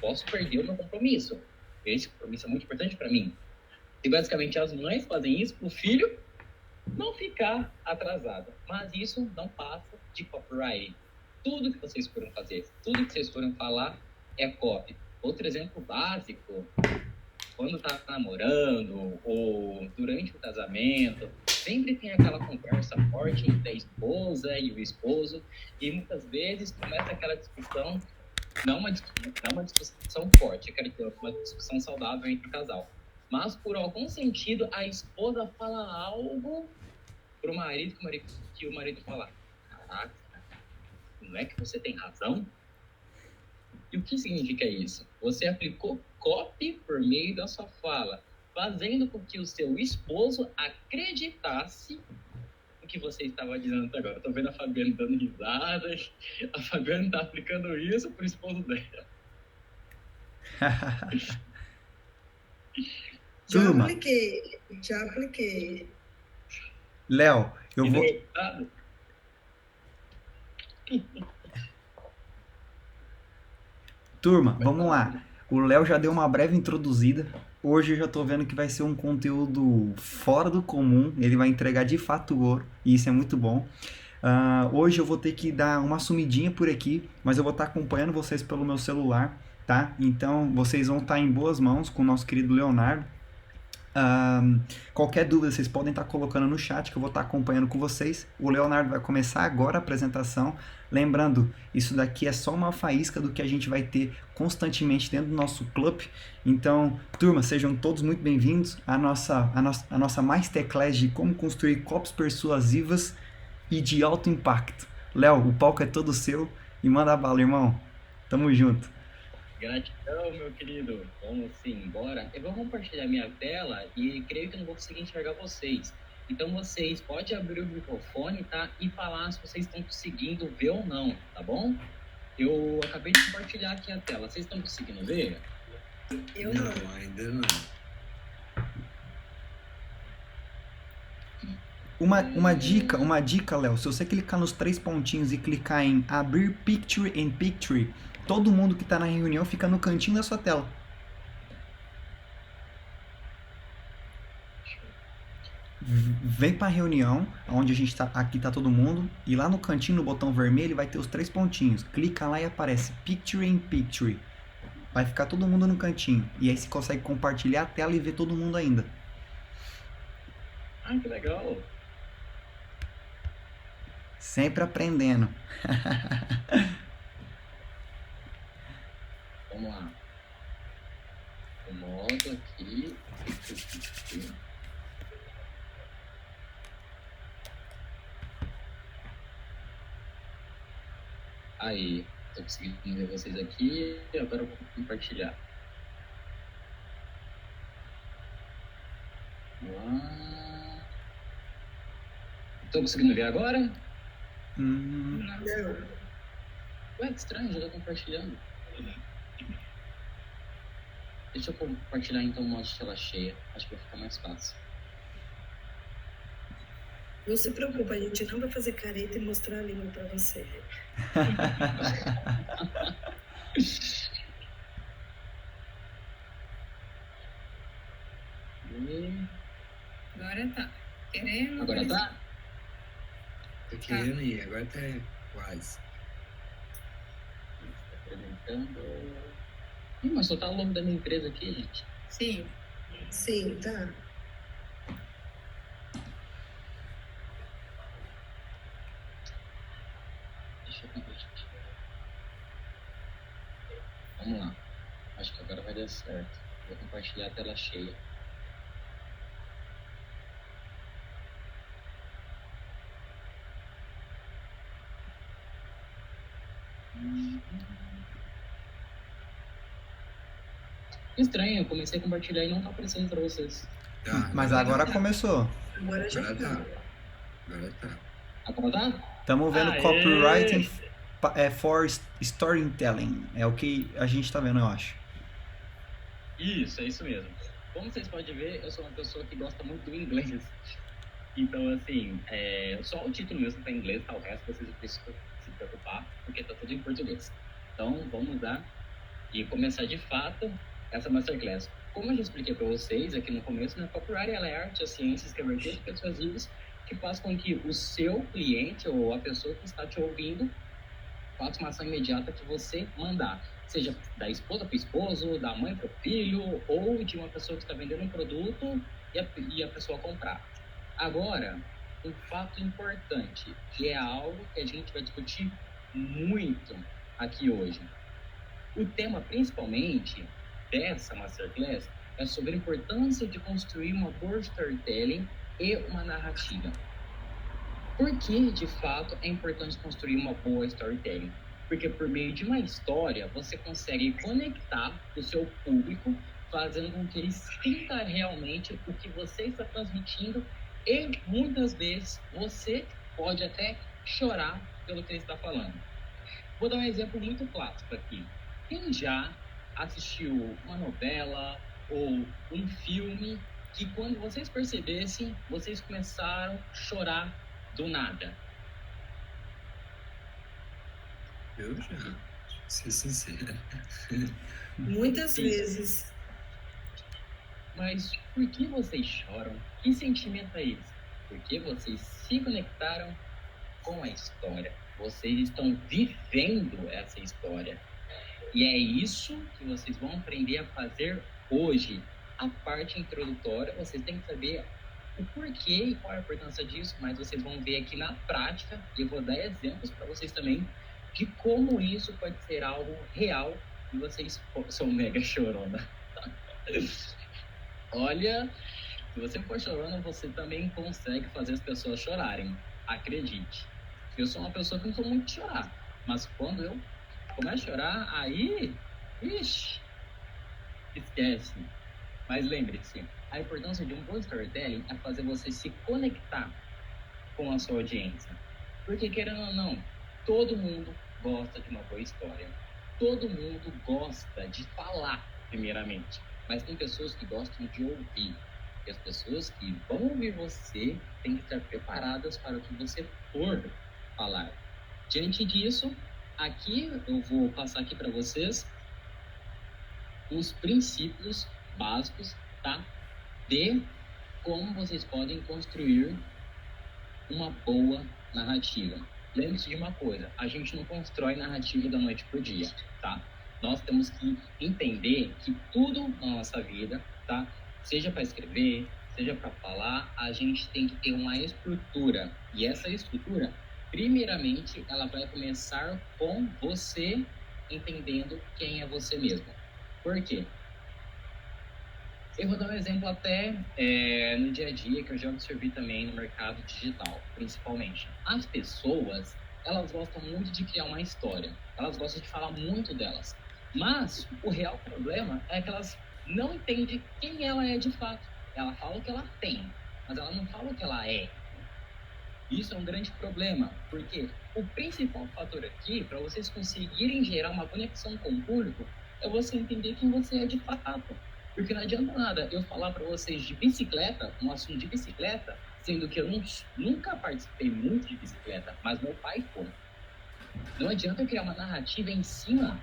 posso perder o meu compromisso. Esse compromisso é muito importante para mim. E basicamente as mães fazem isso para o filho não ficar atrasado. Mas isso não passa de copyright. Tudo que vocês foram fazer, tudo que vocês foram falar é copy. Outro exemplo básico, quando tá namorando ou durante o casamento, sempre tem aquela conversa forte entre a esposa e o esposo, e muitas vezes começa aquela discussão, não uma discussão forte, eu quero dizer, uma discussão saudável entre o casal. Mas, por algum sentido, a esposa fala algo pro marido que o marido fala: caraca, não é que você tem razão? E o que significa isso? Você aplicou copy por meio da sua fala, fazendo com que o seu esposo acreditasse no que você estava dizendo até agora. Eu tô vendo a Fabiana dando risada, a Fabiana tá aplicando isso pro esposo dela. Turma. Já apliquei. Léo, eu vou... Turma, vamos lá. O Léo já deu uma breve introduzida. Hoje eu já tô vendo que vai ser um conteúdo fora do comum. Ele vai entregar de fato ouro, e isso é muito bom. Hoje eu vou ter que dar uma sumidinha por aqui, mas eu vou estar acompanhando vocês pelo meu celular, tá? Então vocês vão estar em boas mãos com o nosso querido Leonardo. Qualquer dúvida vocês podem estar colocando no chat que eu vou estar acompanhando com vocês. O Leonardo vai começar agora a apresentação. Lembrando, isso daqui é só uma faísca do que a gente vai ter constantemente dentro do nosso clube. Então, turma, sejam todos muito bem-vindos à nossa masterclass de como construir copies persuasivas e de alto impacto. Léo, o palco é todo seu e manda bala, irmão. Tamo junto. Gratidão, meu querido. Vamos sim, bora. Eu vou compartilhar minha tela e creio que não vou conseguir enxergar vocês. Então vocês podem abrir o microfone, tá? E falar se vocês estão conseguindo ver ou não, tá bom? Eu acabei de compartilhar aqui a tela. Vocês estão conseguindo ver? Eu não, ainda não. Uma dica, Léo. Se você clicar nos 3 pontinhos e clicar em abrir Picture in Picture, todo mundo que está na reunião fica no cantinho da sua tela. Vem para a reunião, onde a gente tá, aqui tá todo mundo, e lá no cantinho, no botão vermelho, vai ter os 3 pontinhos. Clica lá e aparece Picture in Picture. Vai ficar todo mundo no cantinho. E aí você consegue compartilhar a tela e ver todo mundo ainda. Ah, que legal. Sempre aprendendo. Vamos lá. Eu modo aqui. Aí, tô conseguindo ver vocês aqui. Agora eu vou compartilhar. Vamos lá. Tô conseguindo ver agora? Não. Ué, que estranho, já tô compartilhando. Deixa eu compartilhar então o modo de tela cheia. Acho que vai ficar mais fácil. Não se preocupa, a gente não vai fazer careta e mostrar a língua pra você. Agora tá. Querendo? Agora tá? Tô querendo ir, agora tá quase. Apresentando. Mas só tá o nome da minha empresa aqui, gente. Sim. Sim, tá. Deixa eu compartilhar. Vamos lá. Acho que agora vai dar certo. Vou compartilhar a tela cheia. Estranho, eu comecei a compartilhar e não tá aparecendo pra vocês. Tá, Mas agora começou. Agora já tá. Agora tá. Agora tá? Estamos vendo copywriting for storytelling. É o que a gente tá vendo, eu acho. Isso, é isso mesmo. Como vocês podem ver, eu sou uma pessoa que gosta muito do inglês. Então, assim, só o título mesmo tá em inglês, tá? O resto vocês não precisam se preocupar, porque tá tudo em português. Então, vamos lá. e começar de fato essa masterclass. Como eu já expliquei para vocês aqui no começo, né, copyright ela é arte, a ciência, escrever de pessoas vivas, que faz com que o seu cliente ou a pessoa que está te ouvindo faça uma ação imediata que você mandar, seja da esposa para o esposo, da mãe para o filho, ou de uma pessoa que está vendendo um produto e a pessoa comprar. Agora, um fato importante, que é algo que a gente vai discutir muito aqui hoje. O tema, principalmente, dessa Masterclass é sobre a importância de construir uma boa storytelling e uma narrativa. Por que, de fato, é importante construir uma boa storytelling? Porque por meio de uma história, você consegue conectar o seu público, fazendo com que ele sinta realmente o que você está transmitindo e, muitas vezes, você pode até chorar pelo que ele está falando. Vou dar um exemplo muito clássico aqui. Quem já assistiu uma novela ou um filme que, quando vocês percebessem, vocês começaram a chorar do nada? Eu já, ser sincero. Muitas Sim. vezes. Mas por que vocês choram? Que sentimento é esse? Porque vocês se conectaram com a história. Vocês estão vivendo essa história. E é isso que vocês vão aprender a fazer hoje. A parte introdutória, vocês têm que saber o porquê e qual é a importância disso, mas vocês vão ver aqui na prática, e eu vou dar exemplos para vocês também, de como isso pode ser algo real, e vocês são mega chorona. Olha, se você for chorona, você também consegue fazer as pessoas chorarem. Acredite. Eu sou uma pessoa que não sou muito de chorar, mas quando eu começo a chorar, aí, ixi, esquece. Mas lembre-se, a importância de um bom storytelling é fazer você se conectar com a sua audiência. Porque, querendo ou não, todo mundo gosta de uma boa história. Todo mundo gosta de falar, primeiramente. Mas tem pessoas que gostam de ouvir. E as pessoas que vão ouvir você têm que estar preparadas para o que você for falar. Diante disso, aqui eu vou passar aqui para vocês os princípios básicos, tá? De como vocês podem construir uma boa narrativa. Lembre-se de uma coisa, a gente não constrói narrativa da noite pro dia, tá? Nós temos que entender que tudo na nossa vida, tá? Seja para escrever, seja para falar, a gente tem que ter uma estrutura. E essa estrutura, primeiramente, ela vai começar com você entendendo quem é você mesmo. Por quê? Eu vou dar um exemplo até no dia a dia, que eu já observei também no mercado digital, principalmente. As pessoas, elas gostam muito de criar uma história. Elas gostam de falar muito delas. Mas o real problema é que elas não entendem quem ela é de fato. Ela fala o que ela tem, mas ela não fala o que ela é. Isso é um grande problema, porque o principal fator aqui, para vocês conseguirem gerar uma conexão com o público, é você entender quem você é de fato. Porque não adianta nada eu falar para vocês de bicicleta, um assunto de bicicleta, sendo que eu nunca participei muito de bicicleta, mas meu pai foi. Não adianta eu criar uma narrativa em cima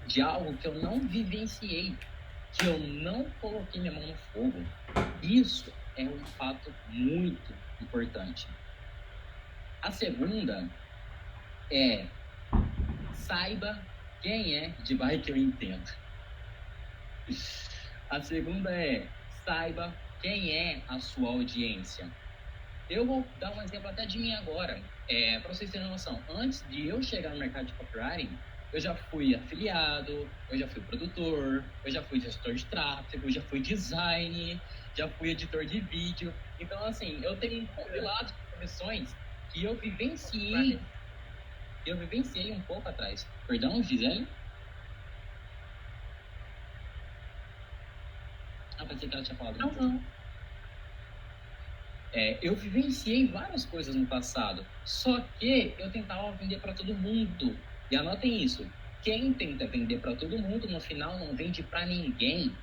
de algo que eu não vivenciei, que eu não coloquei minha mão no fogo. Isso é um fato muito importante. A segunda é: saiba quem é de bike eu entendo. A segunda é: saiba quem é a sua audiência. Eu vou dar um exemplo até de mim agora, para vocês terem noção. Antes de eu chegar no mercado de copywriting, eu já fui afiliado, eu já fui produtor, eu já fui gestor de tráfego, eu já fui design, já fui editor de vídeo. Então, assim, eu tenho um compilado de profissões que eu vivenciei um pouco atrás. Perdão, Gisele? Pensei que ela tinha falado. Não. Eu vivenciei várias coisas no passado, só que eu tentava vender para todo mundo. E anotem isso: quem tenta vender para todo mundo, no final não vende para ninguém.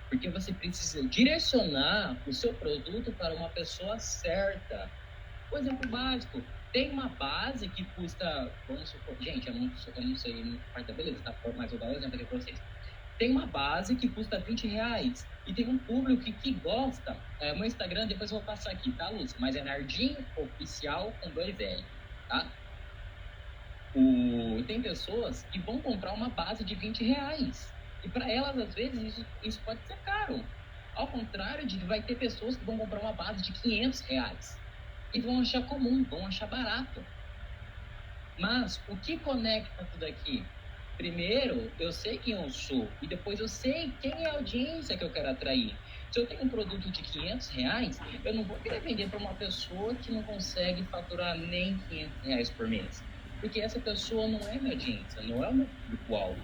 Porque você precisa direcionar o seu produto para uma pessoa certa. Por exemplo básico: Tem uma base que custa, vamos supor, gente, eu não sei em parte da beleza, tá? Mas eu vou dar um exemplo aqui pra vocês. Tem uma base que custa R$20 e tem um público que gosta. Meu Instagram, depois eu vou passar aqui, tá, Lúcia? Mas é Nardim Oficial com 2L, tá? Tem pessoas que vão comprar uma base de R$20 e para elas, às vezes, isso pode ser caro. Ao contrário de que vai ter pessoas que vão comprar uma base de R$500 e vão achar comum, vão achar barato. Mas o que conecta tudo aqui? Primeiro, eu sei quem eu sou e depois eu sei quem é a audiência que eu quero atrair. Se eu tenho um produto de R$500, eu não vou querer vender para uma pessoa que não consegue faturar nem R$500 por mês. Porque essa pessoa não é minha audiência, não é o meu público-alvo.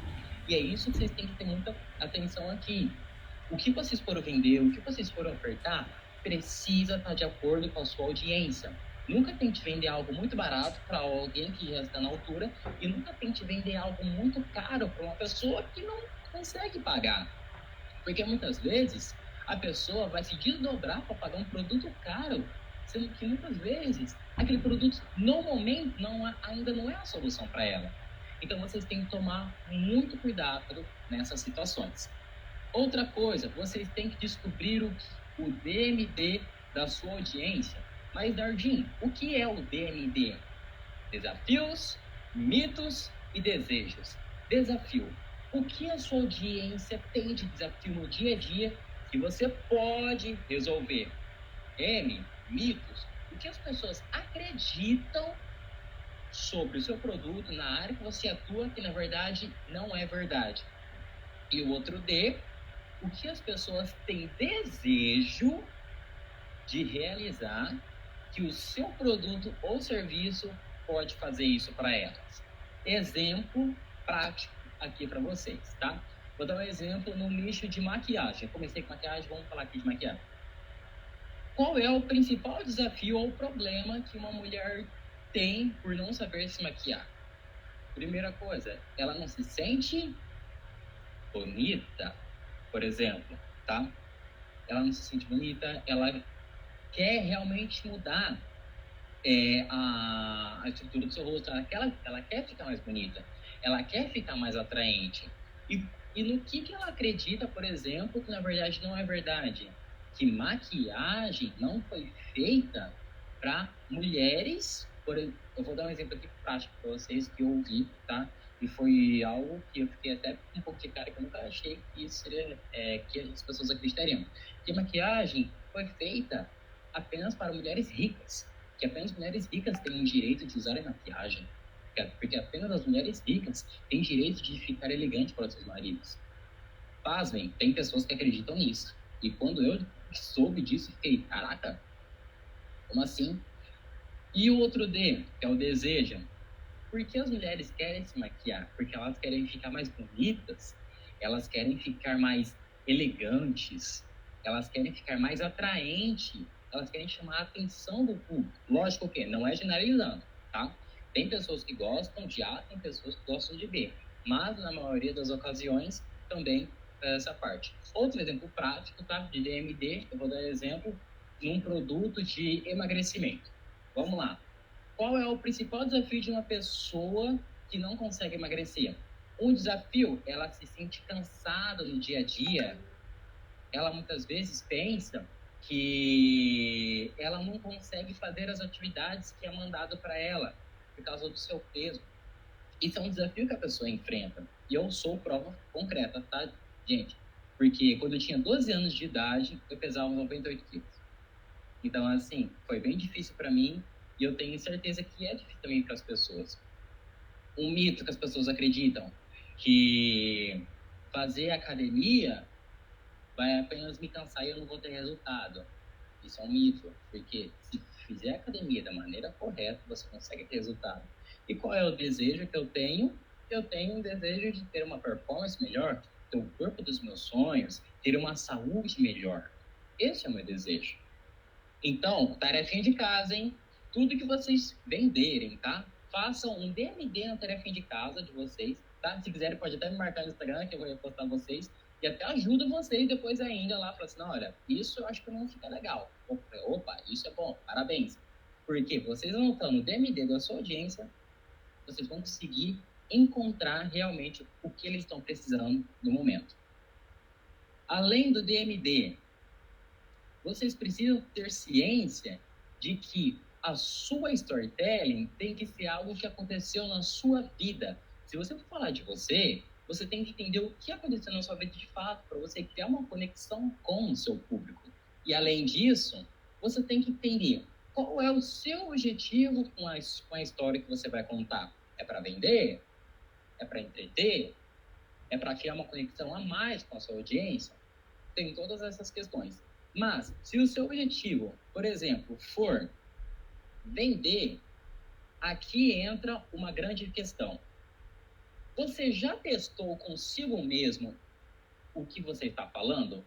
E é isso que vocês têm que ter muita atenção aqui. O que vocês forem vender, o que vocês forem ofertar, precisa estar de acordo com a sua audiência. Nunca tente vender algo muito barato para alguém que já está na altura e nunca tente vender algo muito caro para uma pessoa que não consegue pagar. Porque muitas vezes a pessoa vai se desdobrar para pagar um produto caro, sendo que muitas vezes aquele produto no momento ainda não é a solução para ela. Então vocês têm que tomar muito cuidado nessas situações. Outra coisa, vocês têm que descobrir o DMD da sua audiência. Mas, Dardim, o que é o DMD? Desafios, mitos e desejos. Desafio. O que a sua audiência tem de desafio no dia a dia que você pode resolver? Mitos. O que as pessoas acreditam sobre o seu produto na área que você atua, que na verdade não é verdade. E o outro D, o que as pessoas têm desejo de realizar que o seu produto ou serviço pode fazer isso para elas. Exemplo prático aqui para vocês, tá? Vou dar um exemplo no nicho de maquiagem. Eu comecei com maquiagem, vamos falar aqui de maquiagem. Qual é o principal desafio ou problema que uma mulher tem por não saber se maquiar? Primeira coisa, ela não se sente bonita, por exemplo, tá? Ela não se sente bonita, ela quer realmente mudar a estrutura do seu rosto, ela quer ficar mais bonita, ela quer ficar mais atraente. E no que ela acredita, por exemplo, que na verdade não é verdade? Que maquiagem não foi feita para mulheres. Eu vou dar um exemplo aqui prático para vocês que eu ouvi, tá? E foi algo que eu fiquei até um pouco de cara, que eu nunca achei que isso seria, que as pessoas acreditariam. Que maquiagem foi feita apenas para mulheres ricas, que apenas mulheres ricas têm o direito de usar maquiagem, porque apenas as mulheres ricas têm direito de ficar elegante para os seus maridos. Pasmem, tem pessoas que acreditam nisso. E quando eu soube disso, fiquei, caraca, como assim? E o outro D, que é o desejo. Por que as mulheres querem se maquiar? Porque elas querem ficar mais bonitas, elas querem ficar mais elegantes, elas querem ficar mais atraentes, elas querem chamar a atenção do público. Lógico que não é generalizando, tá? Tem pessoas que gostam de A, tem pessoas que gostam de B, mas na maioria das ocasiões também é essa parte. Outro exemplo prático, tá? De DMD, eu vou dar exemplo num produto de emagrecimento. Vamos lá. Qual é o principal desafio de uma pessoa que não consegue emagrecer? Um desafio, ela se sente cansada no dia a dia. Ela muitas vezes pensa que ela não consegue fazer as atividades que é mandado para ela por causa do seu peso. Isso é um desafio que a pessoa enfrenta. E eu sou prova concreta, tá, gente? Porque quando eu tinha 12 anos de idade, eu pesava 98 quilos. Então, assim, foi bem difícil para mim. E eu tenho certeza que é difícil também para as pessoas. Um mito que as pessoas acreditam, que fazer academia vai apenas me cansar e eu não vou ter resultado. Isso é um mito, porque se fizer academia da maneira correta, você consegue ter resultado. E qual é o desejo que eu tenho? Eu tenho um desejo de ter uma performance melhor, ter o corpo dos meus sonhos, ter uma saúde melhor. Esse é o meu desejo. Então, tarefinha de casa, hein? Tudo que vocês venderem, tá? Façam um DMD na tarefinha de casa de vocês, tá? Se quiserem, pode até me marcar no Instagram, que eu vou repostar vocês. E até ajuda vocês depois ainda lá, falar assim, não, olha, isso eu acho que não fica legal. Opa, isso é bom, parabéns. Porque vocês anotando o DMD da sua audiência, vocês vão conseguir encontrar realmente o que eles estão precisando no momento. Além do DMD, vocês precisam ter ciência de que a sua storytelling tem que ser algo que aconteceu na sua vida. Se você for falar de você, você tem que entender o que aconteceu na sua vida de fato, para você criar uma conexão com o seu público. E além disso, você tem que entender qual é o seu objetivo com a história que você vai contar. É para vender? É para entreter? É para criar uma conexão a mais com a sua audiência? Tem todas essas questões. Mas, se o seu objetivo, por exemplo, for vender, aqui entra uma grande questão. Você já testou consigo mesmo o que você está falando?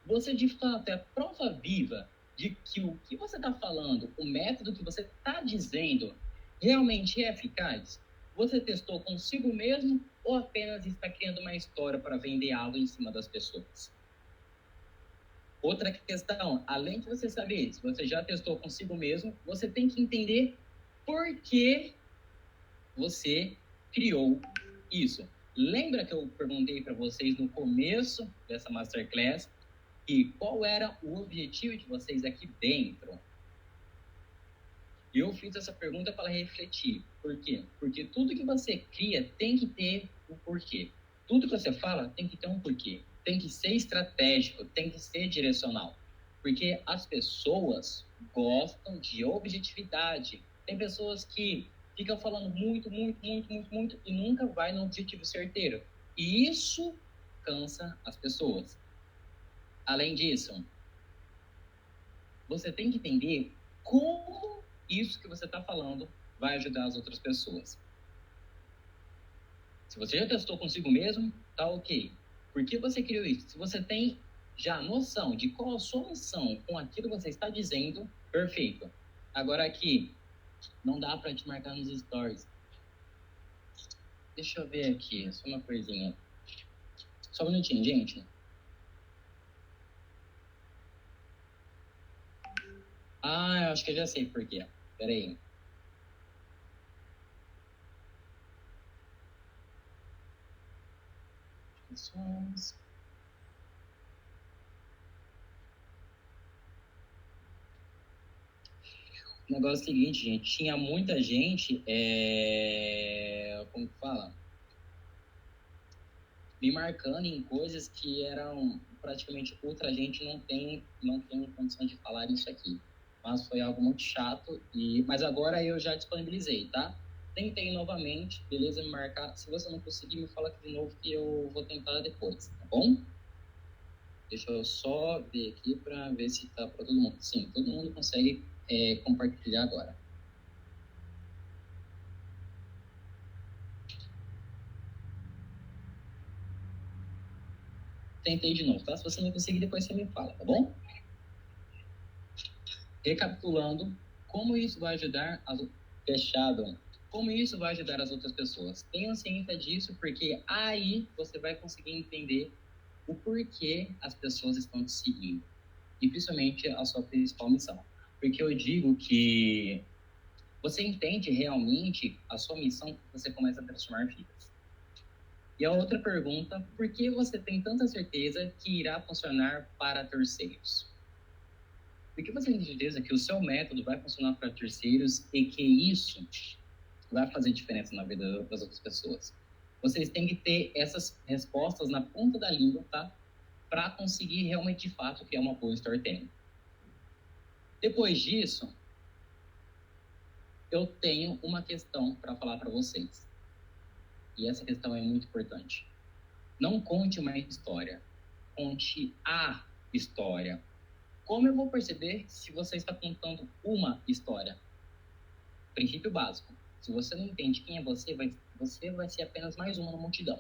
Você, de fato, é prova viva de que o que você está falando, o método que você está dizendo, realmente é eficaz? Você testou consigo mesmo ou apenas está criando uma história para vender algo em cima das pessoas? Outra questão, além de você saber se você já testou consigo mesmo, você tem que entender por que você criou isso. Lembra que eu perguntei para vocês no começo dessa Masterclass e qual era o objetivo de vocês aqui dentro? Eu fiz essa pergunta para refletir. Por quê? Porque tudo que você cria tem que ter um porquê. Tudo que você fala tem que ter um porquê. Tem que ser estratégico, tem que ser direcional. Porque as pessoas gostam de objetividade. Tem pessoas que ficam falando muito e nunca vai no objetivo certeiro. E isso cansa as pessoas. Além disso, você tem que entender como isso que você está falando vai ajudar as outras pessoas. Se você já testou consigo mesmo, tá ok. Por que você criou isso? Se você tem já noção de qual a sua missão com aquilo que você está dizendo, perfeito. Agora aqui, não dá para te marcar nos stories. Deixa eu ver aqui, só uma coisinha. Só um minutinho, gente. Ah, eu acho que eu já sei por quê. Pera aí. O negócio é o seguinte, gente. Tinha muita gente, como que fala? Me marcando em coisas que eram praticamente outra gente não tem condição de falar isso aqui. Mas foi algo muito chato, mas agora eu já disponibilizei, tá? Tentei novamente, beleza? Me marcar. Se você não conseguir, me fala aqui de novo que eu vou tentar depois, tá bom? Deixa eu só ver aqui para ver se tá para todo mundo. Sim, todo mundo consegue compartilhar agora. Tentei de novo, tá? Se você não conseguir, depois você me fala, tá bom? Recapitulando, como isso vai ajudar como isso vai ajudar as outras pessoas? Tenha ciência disso, porque aí você vai conseguir entender o porquê as pessoas estão te seguindo. E principalmente a sua principal missão. Porque eu digo que você entende realmente a sua missão, você começa a transformar vidas. E a outra pergunta, por que você tem tanta certeza que irá funcionar para terceiros? Por que você tem certeza que o seu método vai funcionar para terceiros e que isso vai fazer diferença na vida das outras pessoas? Vocês têm que ter essas respostas na ponta da língua, tá? Para conseguir realmente, de fato, criar uma boa storytelling. Depois disso, eu tenho uma questão para falar para vocês. E essa questão é muito importante. Não conte uma história. Conte a história. Como eu vou perceber se você está contando uma história? Princípio básico. Se você não entende quem é você vai ser apenas mais uma na multidão.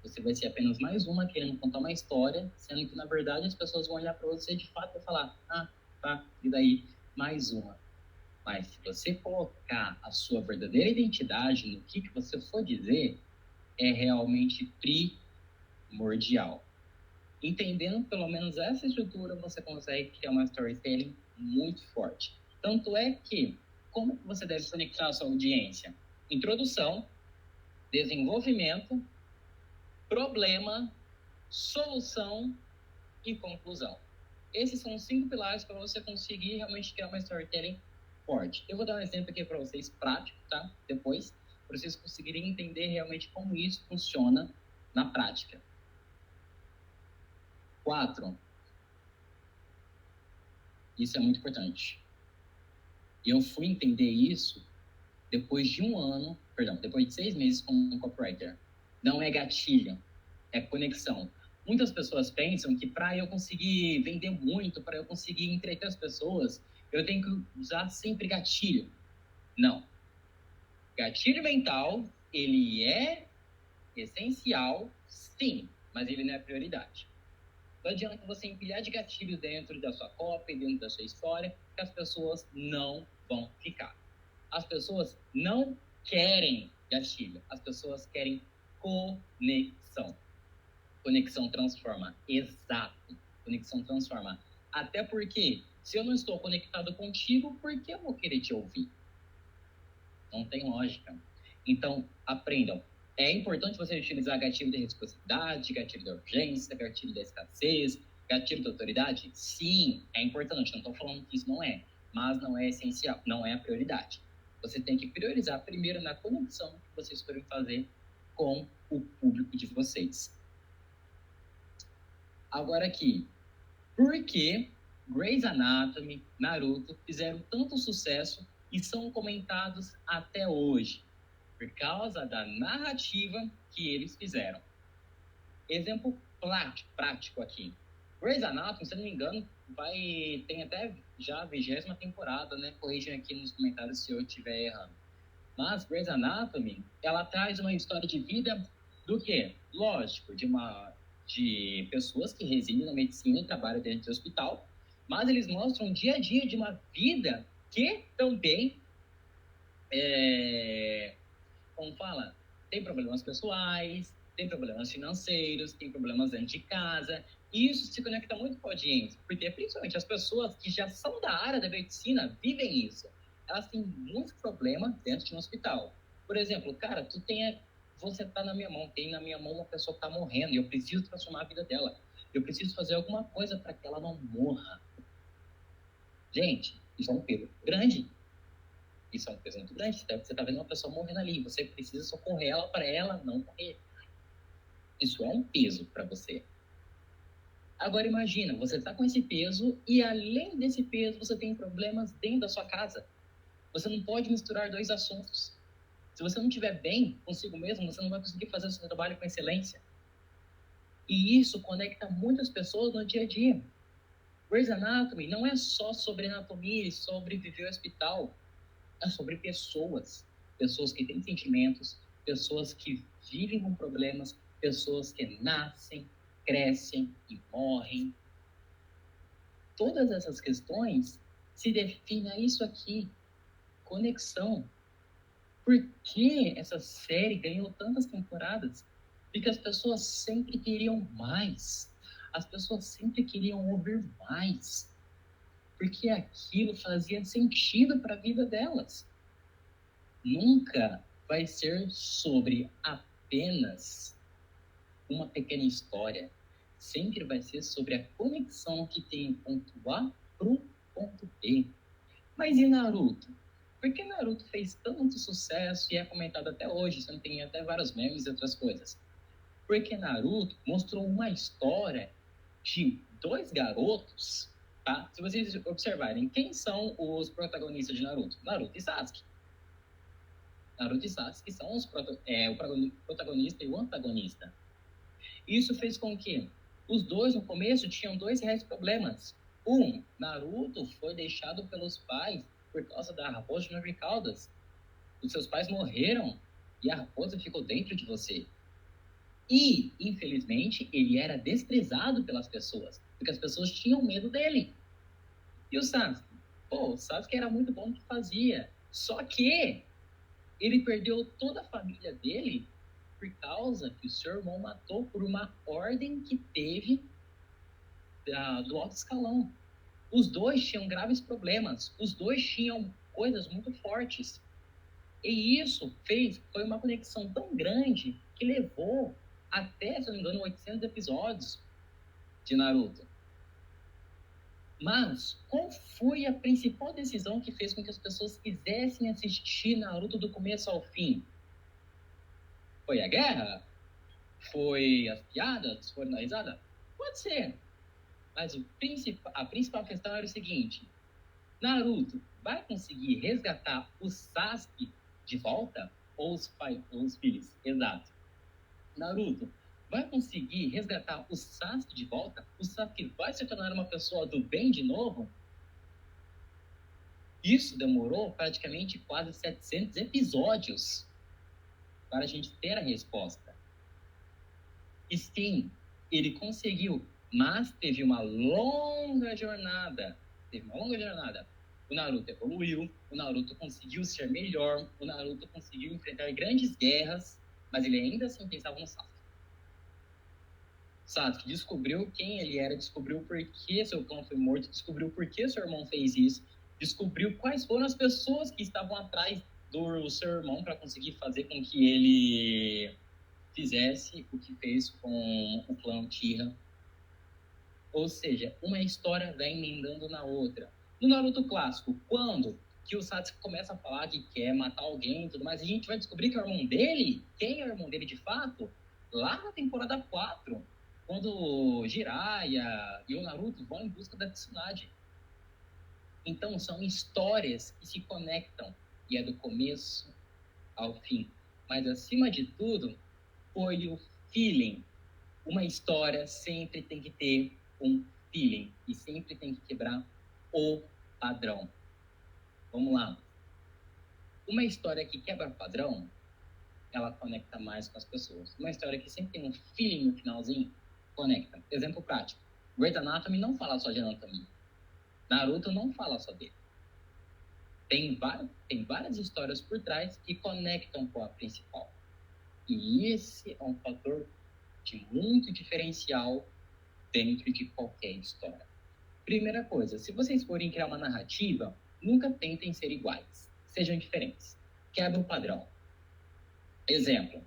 Você vai ser apenas mais uma querendo contar uma história, sendo que, na verdade, as pessoas vão olhar para você de fato e falar, ah, tá, e daí? Mais uma. Mas se você colocar a sua verdadeira identidade no que você for dizer, é realmente primordial. Entendendo pelo menos essa estrutura, você consegue criar uma storytelling muito forte. Tanto é que, como que você deve conectar a sua audiência? Introdução, desenvolvimento, problema, solução e conclusão. Esses são os 5 pilares para você conseguir realmente criar uma storytelling forte. Eu vou dar um exemplo aqui para vocês prático, tá? Depois, para vocês conseguirem entender realmente como isso funciona na prática. 4. Isso é muito importante. E eu fui entender isso depois de depois de 6 meses como copywriter. Não é gatilho, é conexão. Muitas pessoas pensam que para eu conseguir vender muito, para eu conseguir entreter as pessoas, eu tenho que usar sempre gatilho. Não. Gatilho mental, ele é essencial, sim, mas ele não é prioridade. Não adianta você empilhar de gatilhos dentro da sua copy, dentro da sua história, que as pessoas não vão ficar. As pessoas não querem gatilho, as pessoas querem conexão. Conexão transforma, exato. Conexão transforma. Até porque, se eu não estou conectado contigo, por que eu vou querer te ouvir? Não tem lógica. Então, aprendam. É importante você utilizar gatilho da reciprocidade, gatilho da urgência, gatilho da escassez, gatilho da autoridade? Sim, é importante. Não estou falando que isso não é, mas não é essencial, não é a prioridade. Você tem que priorizar primeiro na conexão que vocês forem fazer com o público de vocês. Agora aqui, por que Grey's Anatomy, Naruto fizeram tanto sucesso e são comentados até hoje? Por causa da narrativa que eles fizeram. Exemplo prático aqui. Grey's Anatomy, se eu não me engano, tem até já a 20ª temporada, né? Corrijam aqui nos comentários se eu estiver errando. Mas Grey's Anatomy, ela traz uma história de vida do quê? Lógico, de pessoas que residem na medicina e trabalham dentro do hospital, mas eles mostram o dia a dia de uma vida que também como fala, tem problemas pessoais, tem problemas financeiros, tem problemas dentro de casa. E isso se conecta muito com a audiência, porque principalmente as pessoas que já são da área da medicina vivem isso. Elas têm muitos problemas dentro de um hospital. Por exemplo, cara, você tá na minha mão, tem na minha mão uma pessoa que tá morrendo e eu preciso transformar a vida dela. Eu preciso fazer alguma coisa para que ela não morra. Gente, isso é um peso grande. Isso é um peso muito grande. Você tá vendo uma pessoa morrendo ali. Você precisa socorrer ela para ela não morrer. Isso é um peso para você. Agora imagina, você tá com esse peso e além desse peso você tem problemas dentro da sua casa. Você não pode misturar 2 assuntos. Se você não estiver bem consigo mesmo, você não vai conseguir fazer o seu trabalho com excelência. E isso conecta muitas pessoas no dia a dia. Grey's Anatomy não é só sobre anatomia e sobre viver no hospital. É sobre pessoas. Pessoas que têm sentimentos, pessoas que vivem com problemas, pessoas que nascem, crescem e morrem. Todas essas questões se definem a isso aqui. Conexão. Por que essa série ganhou tantas temporadas? Porque as pessoas sempre queriam mais. As pessoas sempre queriam ouvir mais. Porque aquilo fazia sentido para a vida delas. Nunca vai ser sobre apenas uma pequena história. Sempre vai ser sobre a conexão que tem o ponto A para o ponto B. Mas e Naruto? Por que Naruto fez tanto sucesso e é comentado até hoje? Você não tem até vários memes e outras coisas. Porque Naruto mostrou uma história de 2 garotos, tá? Se vocês observarem, quem são os protagonistas de Naruto? Naruto e Sasuke. Naruto e Sasuke são o protagonista e o antagonista. Isso fez com que os dois, no começo, tinham 2 reais problemas. Naruto foi deixado pelos pais por causa da raposa de 9 caudas. Os seus pais morreram e a raposa ficou dentro de você. E, infelizmente, ele era desprezado pelas pessoas, porque as pessoas tinham medo dele. E o Sasuke? O Sasuke era muito bom no que fazia. Só que ele perdeu toda a família dele por causa que o seu irmão matou por uma ordem que teve do alto escalão. Os dois tinham graves problemas, os dois tinham coisas muito fortes. E isso foi uma conexão tão grande que levou até, se não me engano, 800 episódios de Naruto. Mas qual foi a principal decisão que fez com que as pessoas quisessem assistir Naruto do começo ao fim? Foi a guerra? Foi as piadas? Foi a risada? Pode ser. Mas a principal questão era o seguinte: Naruto vai conseguir resgatar o Sasuke de volta? Ou os filhos? Exato. Naruto vai conseguir resgatar o Sasuke de volta? O Sasuke vai se tornar uma pessoa do bem de novo? Isso demorou praticamente quase 700 episódios para a gente ter a resposta. E sim, ele conseguiu, mas teve uma longa jornada. O Naruto evoluiu, o Naruto conseguiu ser melhor, o Naruto conseguiu enfrentar grandes guerras, mas ele ainda assim pensava no Sasuke. Sasuke descobriu quem ele era, descobriu por que seu clã foi morto, descobriu por que seu irmão fez isso, descobriu quais foram as pessoas que estavam atrás do seu irmão para conseguir fazer com que ele fizesse o que fez com o clã Uchiha. Ou seja, uma história vai emendando na outra. No Naruto clássico, quando que o Sasuke começa a falar que quer matar alguém e tudo mais, a gente vai descobrir que é o irmão dele, quem é o irmão dele de fato, lá na temporada 4, quando o Jiraiya e o Naruto vão em busca da Tsunade. Então, são histórias que se conectam, e é do começo ao fim. Mas, acima de tudo, foi o feeling. Uma história sempre tem que ter um feeling e sempre tem que quebrar o padrão. Vamos lá. Uma história que quebra padrão, ela conecta mais com as pessoas. Uma história que sempre tem um feeling no finalzinho, conecta. Exemplo prático. Grey's Anatomy não fala só de anatomia. Naruto não fala só dele. Tem várias histórias por trás que conectam com a principal. E esse é um fator de muito diferencial dentro de qualquer história. Primeira coisa, se vocês forem criar uma narrativa, nunca tentem ser iguais. Sejam diferentes. Quebra o padrão. Exemplo.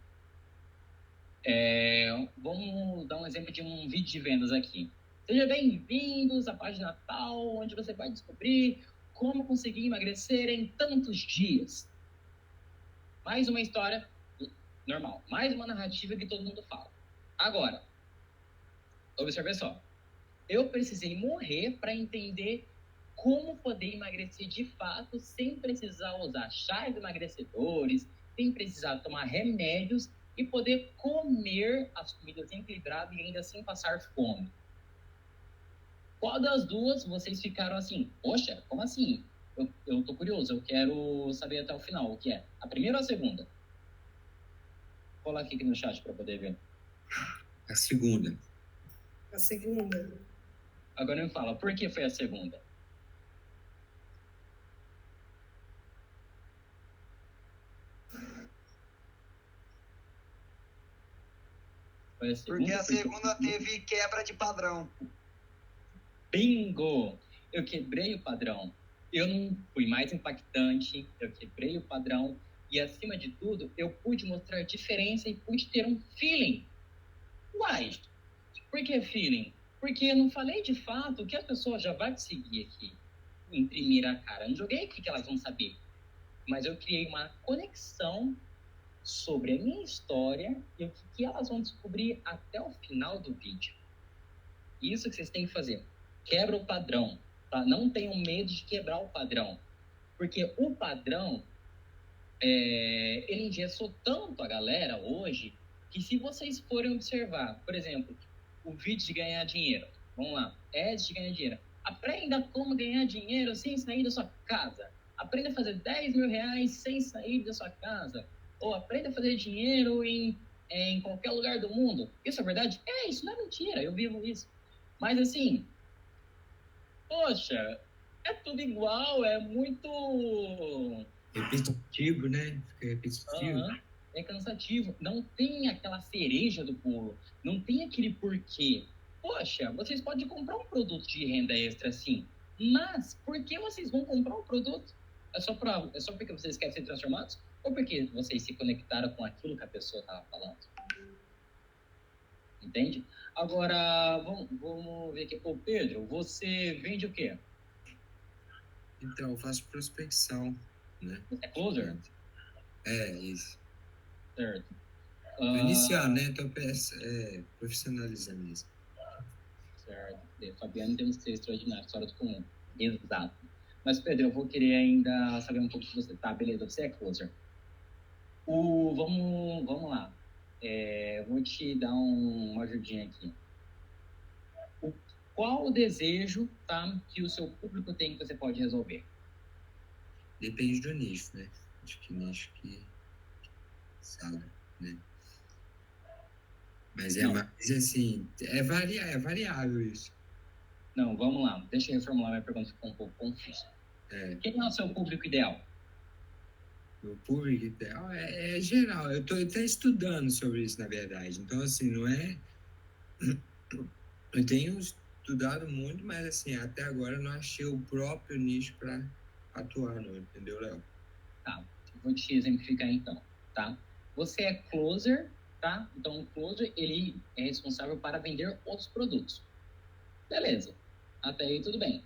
Vamos dar um exemplo de um vídeo de vendas aqui. Sejam bem-vindos à página tal, onde você vai descobrir como conseguir emagrecer em tantos dias. Mais uma história normal. Mais uma narrativa que todo mundo fala. Agora, observe só. Eu precisei morrer para entender como poder emagrecer de fato sem precisar usar chás emagrecedores, sem precisar tomar remédios e poder comer as comidas equilibradas e ainda assim passar fome. Qual das duas vocês ficaram assim? Poxa, como assim? Eu tô curioso, eu quero saber até o final o que é. A primeira ou a segunda? Vou colocar aqui no chat para poder ver. A segunda. A segunda. Agora me fala, por que foi a segunda? Foi a segunda, Porque a segunda teve quebra de padrão. Bingo! Eu quebrei o padrão. Eu não fui mais impactante, eu quebrei o padrão e, acima de tudo, eu pude mostrar diferença e pude ter um feeling. Uai, por que feeling? Porque eu não falei de fato o que a pessoa já vai conseguir aqui imprimir a cara. Eu não joguei o que elas vão saber. Mas eu criei uma conexão sobre a minha história e o que elas vão descobrir até o final do vídeo. Isso que vocês têm que fazer. Quebra o padrão. Tá? Não tenham medo de quebrar o padrão. Porque o padrão, ele engessou tanto a galera hoje que, se vocês forem observar, por exemplo, o vídeo de ganhar dinheiro. Vamos lá. Ads de ganhar dinheiro. Aprenda como ganhar dinheiro sem sair da sua casa. Aprenda a fazer 10 mil reais sem sair da sua casa. Ou aprenda a fazer dinheiro em qualquer lugar do mundo. Isso é verdade? Isso não é mentira. Eu vivo isso. Mas assim, poxa, é tudo igual. É muito... repetitivo, né? Fica repetitivo. É cansativo. Não tem aquela cereja do bolo. Não tem aquele porquê. Poxa, vocês podem comprar um produto de renda extra, sim. Mas, por que vocês vão comprar o produto? É só porque vocês querem ser transformados? Ou porque vocês se conectaram com aquilo que a pessoa estava falando? Entende? Agora, vamos ver aqui. Ô, Pedro, você vende o quê? Então, eu faço prospecção, né? Você é closer? É, isso. Certo. Pra iniciar, né? Tô profissionalizando isso. Certo. Fabiano tem um ser extraordinário, fora do comum. Exato. Mas, Pedro, eu vou querer ainda saber um pouco de você. Tá, beleza, você é closer. Vamos lá. Vou te dar uma ajudinha aqui. Qual o desejo, tá, que o seu público tem que você pode resolver? Depende do nicho, né? Acho que nicho que sabe, né? Mas Não. mais assim, é variável isso. Não, vamos lá. Deixa eu reformular minha pergunta, ficou um pouco confusa. Quem é o seu público ideal? O público ideal é geral. Eu tô até estudando sobre isso, na verdade. Então, assim, não é... Eu tenho estudado muito, mas, assim, até agora eu não achei o próprio nicho para atuar, não. Entendeu, Léo? Tá. Vou te exemplificar, então, tá? Você é closer, tá? Então, o closer, ele é responsável para vender outros produtos. Beleza. Até aí, tudo bem.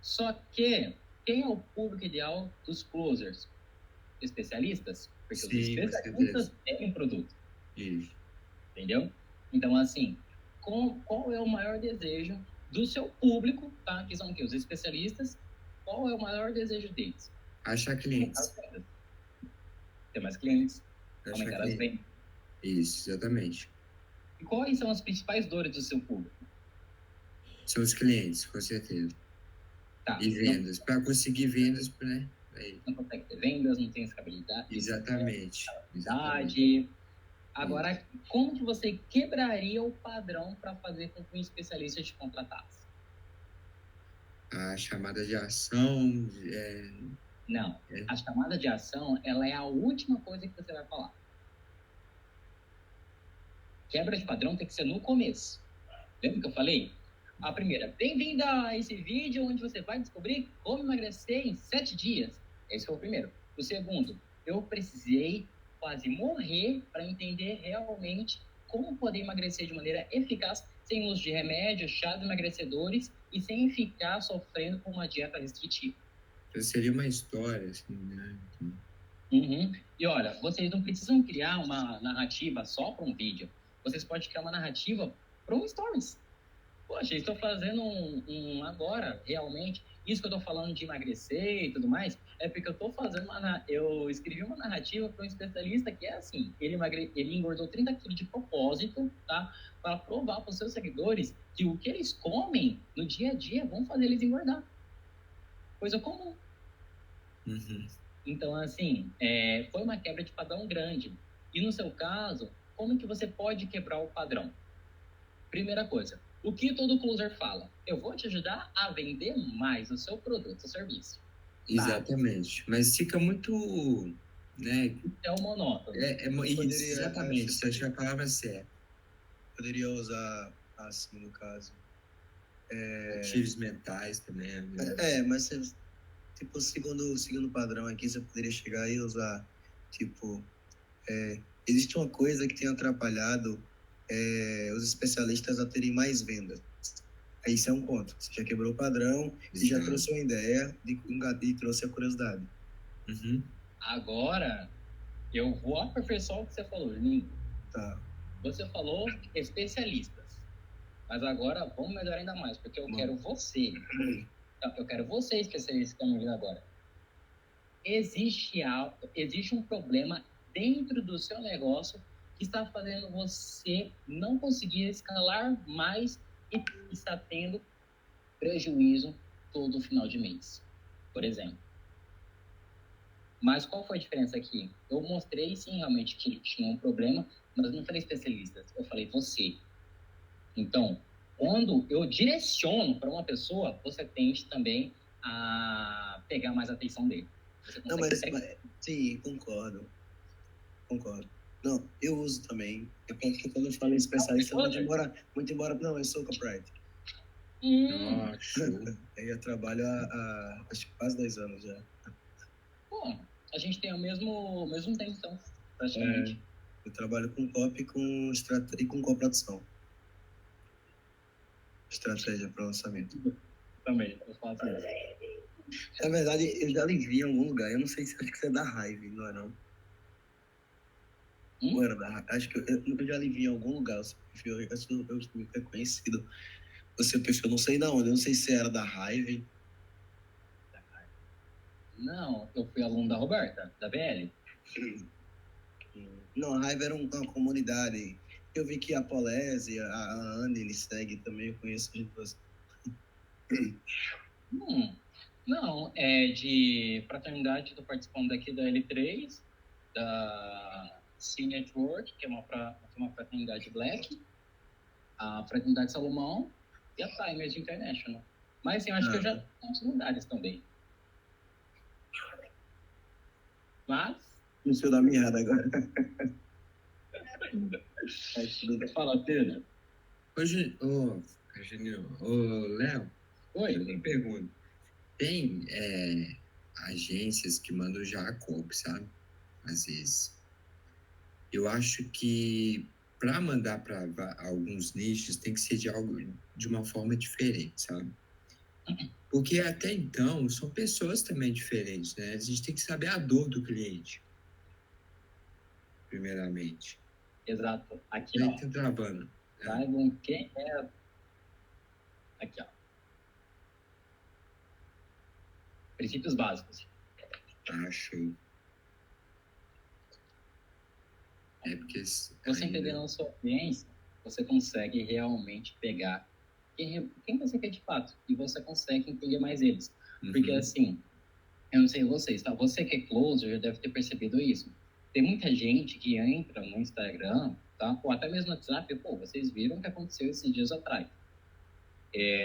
Só que, quem é o público ideal dos closers? Especialistas? Porque Sim, os especialistas têm produto. Isso. Entendeu? Então, assim, qual é o maior desejo do seu público, tá? Que são o quê? Os especialistas. Qual é o maior desejo deles? Achar clientes. Ter mais clientes. Achar Aumentar as vendas. Isso, exatamente. E quais são as principais dores do seu público? São os clientes, com certeza. Tá. E vendas. Para conseguir vendas, né? Não consegue ter vendas, não tem escalabilidade. Exatamente. Agora, como que você quebraria o padrão para fazer com que um especialista te contratasse? A chamada de ação... Não. A chamada de ação, ela é a última coisa que você vai falar. Quebra de padrão tem que ser no começo. Lembra que eu falei? A primeira, bem-vindo a esse vídeo onde você vai descobrir como emagrecer em 7 dias. Esse foi o primeiro. O segundo, eu precisei quase morrer para entender realmente como poder emagrecer de maneira eficaz, sem uso de remédios, chás emagrecedores e sem ficar sofrendo com uma dieta restritiva. Então, seria uma história, assim, né? Uhum. E olha, vocês não precisam criar uma narrativa só para um vídeo. Vocês podem criar uma narrativa para um stories. Poxa, estou fazendo um agora, realmente. Isso que eu estou falando de emagrecer e tudo mais, é porque eu estou fazendo eu escrevi uma narrativa para um especialista que é assim, ele engordou 30 quilos de propósito, tá? Para provar para os seus seguidores que o que eles comem no dia a dia vão fazer eles engordar. Coisa comum. Uhum. Então, assim, foi uma quebra de padrão grande. E no seu caso, como que você pode quebrar o padrão? Primeira coisa, o que todo closer fala? Eu vou te ajudar a vender mais o seu produto ou serviço. Exatamente. Tá? Mas fica muito... né? É o monótono. Exatamente, você acha a palavra certa. Poderia usar assim, no caso. Ativos mentais também. Mas tipo, segundo o padrão aqui, você poderia chegar e usar, tipo, existe uma coisa que tem atrapalhado os especialistas a terem mais vendas. Isso é um ponto. Você já quebrou o padrão, você já trouxe uma ideia e trouxe a curiosidade. Uhum. Agora, eu vou aperfeiçoar o que você falou, Juninho. Tá. Você falou especialistas. Mas agora, vamos melhorar ainda mais, porque eu quero você. Eu quero você, especialista, que estão me ouvindo agora. Existe um problema dentro do seu negócio que está fazendo você não conseguir escalar mais e está tendo prejuízo todo final de mês, por exemplo. Mas qual foi a diferença aqui? Eu mostrei, sim, realmente que tinha um problema, mas não falei especialistas, eu falei você. Então, quando eu direciono para uma pessoa, você tende também a pegar mais a atenção dele. Não, mas sim, concordo. Não, eu uso também. É porque quando eu falo especialista, muito embora. Não, eu sou copyright. Nossa, show. Eu trabalho há acho que quase 2 anos já. Pô, a gente tem o mesmo tempo, então, praticamente. Eu trabalho com copy e com coprodução. Estratégia para lançamento. Também, eu faço isso. Na verdade, eu já li em algum lugar. Eu não sei se acho que é da Hive, não é não? Ou era da Hive? Acho que eu já li em algum lugar. O seu perfil, eu fui reconhecido. O seu perfil, eu não sei de onde. Eu não sei se era da Hive. Não, eu fui aluno da Roberta, da BL. Não, a Hive era uma comunidade. Eu vi que a Polese, a Anne, ele segue também. Eu conheço de duas. Não, é de fraternidade, estou participando aqui da L3, da C Network, que é uma fraternidade Black, a fraternidade Salomão e a Timers International. Mas sim, eu acho que eu já tenho outros lugares também. Mas... Não sei da minha agora. Fala, Pedro. Hoje, ô Léo, Oi. eu me pergunto, tem agências que mandam já a copy, sabe? Às vezes. Eu acho que para mandar para alguns nichos tem que ser de uma forma diferente, sabe? Porque até então são pessoas também diferentes, né? A gente tem que saber a dor do cliente, primeiramente. Exato. Aqui, Aí ó. tá travando. Saibam quem é... Aqui, ó. Princípios básicos. Acho. É porque... Você entendendo a sua audiência, você consegue realmente pegar quem você quer de fato. E você consegue entender mais eles. Porque, assim, eu não sei vocês, tá? Você que é closer já deve ter percebido isso. Tem muita gente que entra no Instagram, tá? Ou até mesmo no WhatsApp, pô, vocês viram o que aconteceu esses dias atrás.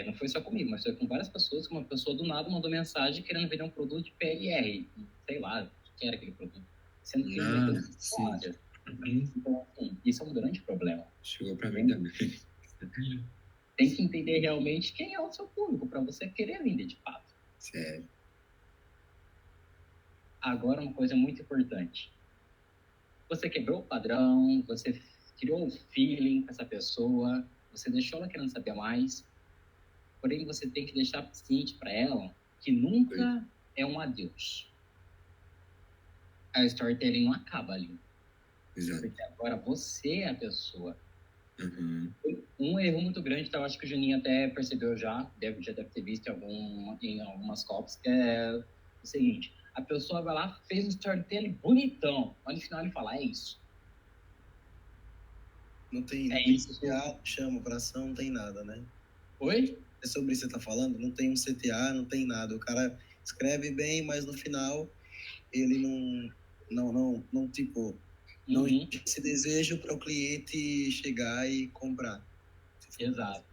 Não foi só comigo, mas foi com várias pessoas, que uma pessoa do nada mandou mensagem querendo vender um produto de PLR. Sei lá, o que era aquele produto. Sendo que ele vendeu histórias. Então, assim, isso é um grande problema. Chegou para mim também. Tem que entender realmente quem é o seu público, para você querer vender de fato. Sério. Agora, uma coisa muito importante. Você quebrou o padrão, você criou um feeling com essa pessoa, você deixou ela querendo saber mais, porém você tem que deixar ciente para ela que nunca é um adeus. A storytelling não acaba ali. Exato. Porque agora você é a pessoa. Um erro muito grande, eu acho que o Juninho até percebeu já deve ter visto em algumas copies, que é o seguinte: a pessoa vai lá, fez um storytelling bonitão, mas no final ele fala, é isso. Não tem CTA, chama pra ação, não tem nada, né? Oi? É sobre isso que você tá falando? Não tem um CTA, não tem nada. O cara escreve bem, mas no final ele não tipo... Não esse desejo para o cliente chegar e comprar. Exato.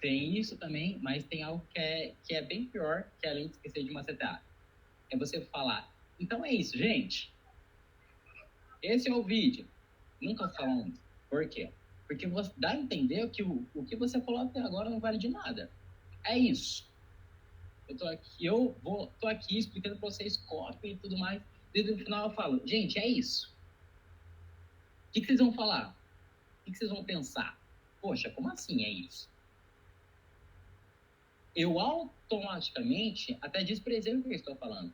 Tem isso também, mas tem algo que é bem pior, que além de esquecer de uma CTA. É você falar, então é isso, gente. Esse é o vídeo. Nunca falando. Por quê? Porque você dá a entender que o que você falou até agora não vale de nada. É isso. Tô aqui explicando para vocês copy e tudo mais. Desde o final eu falo, gente, é isso. O que vocês vão falar? O que vocês vão pensar? Poxa, como assim é isso? Eu automaticamente até desprezei o que eu estou falando.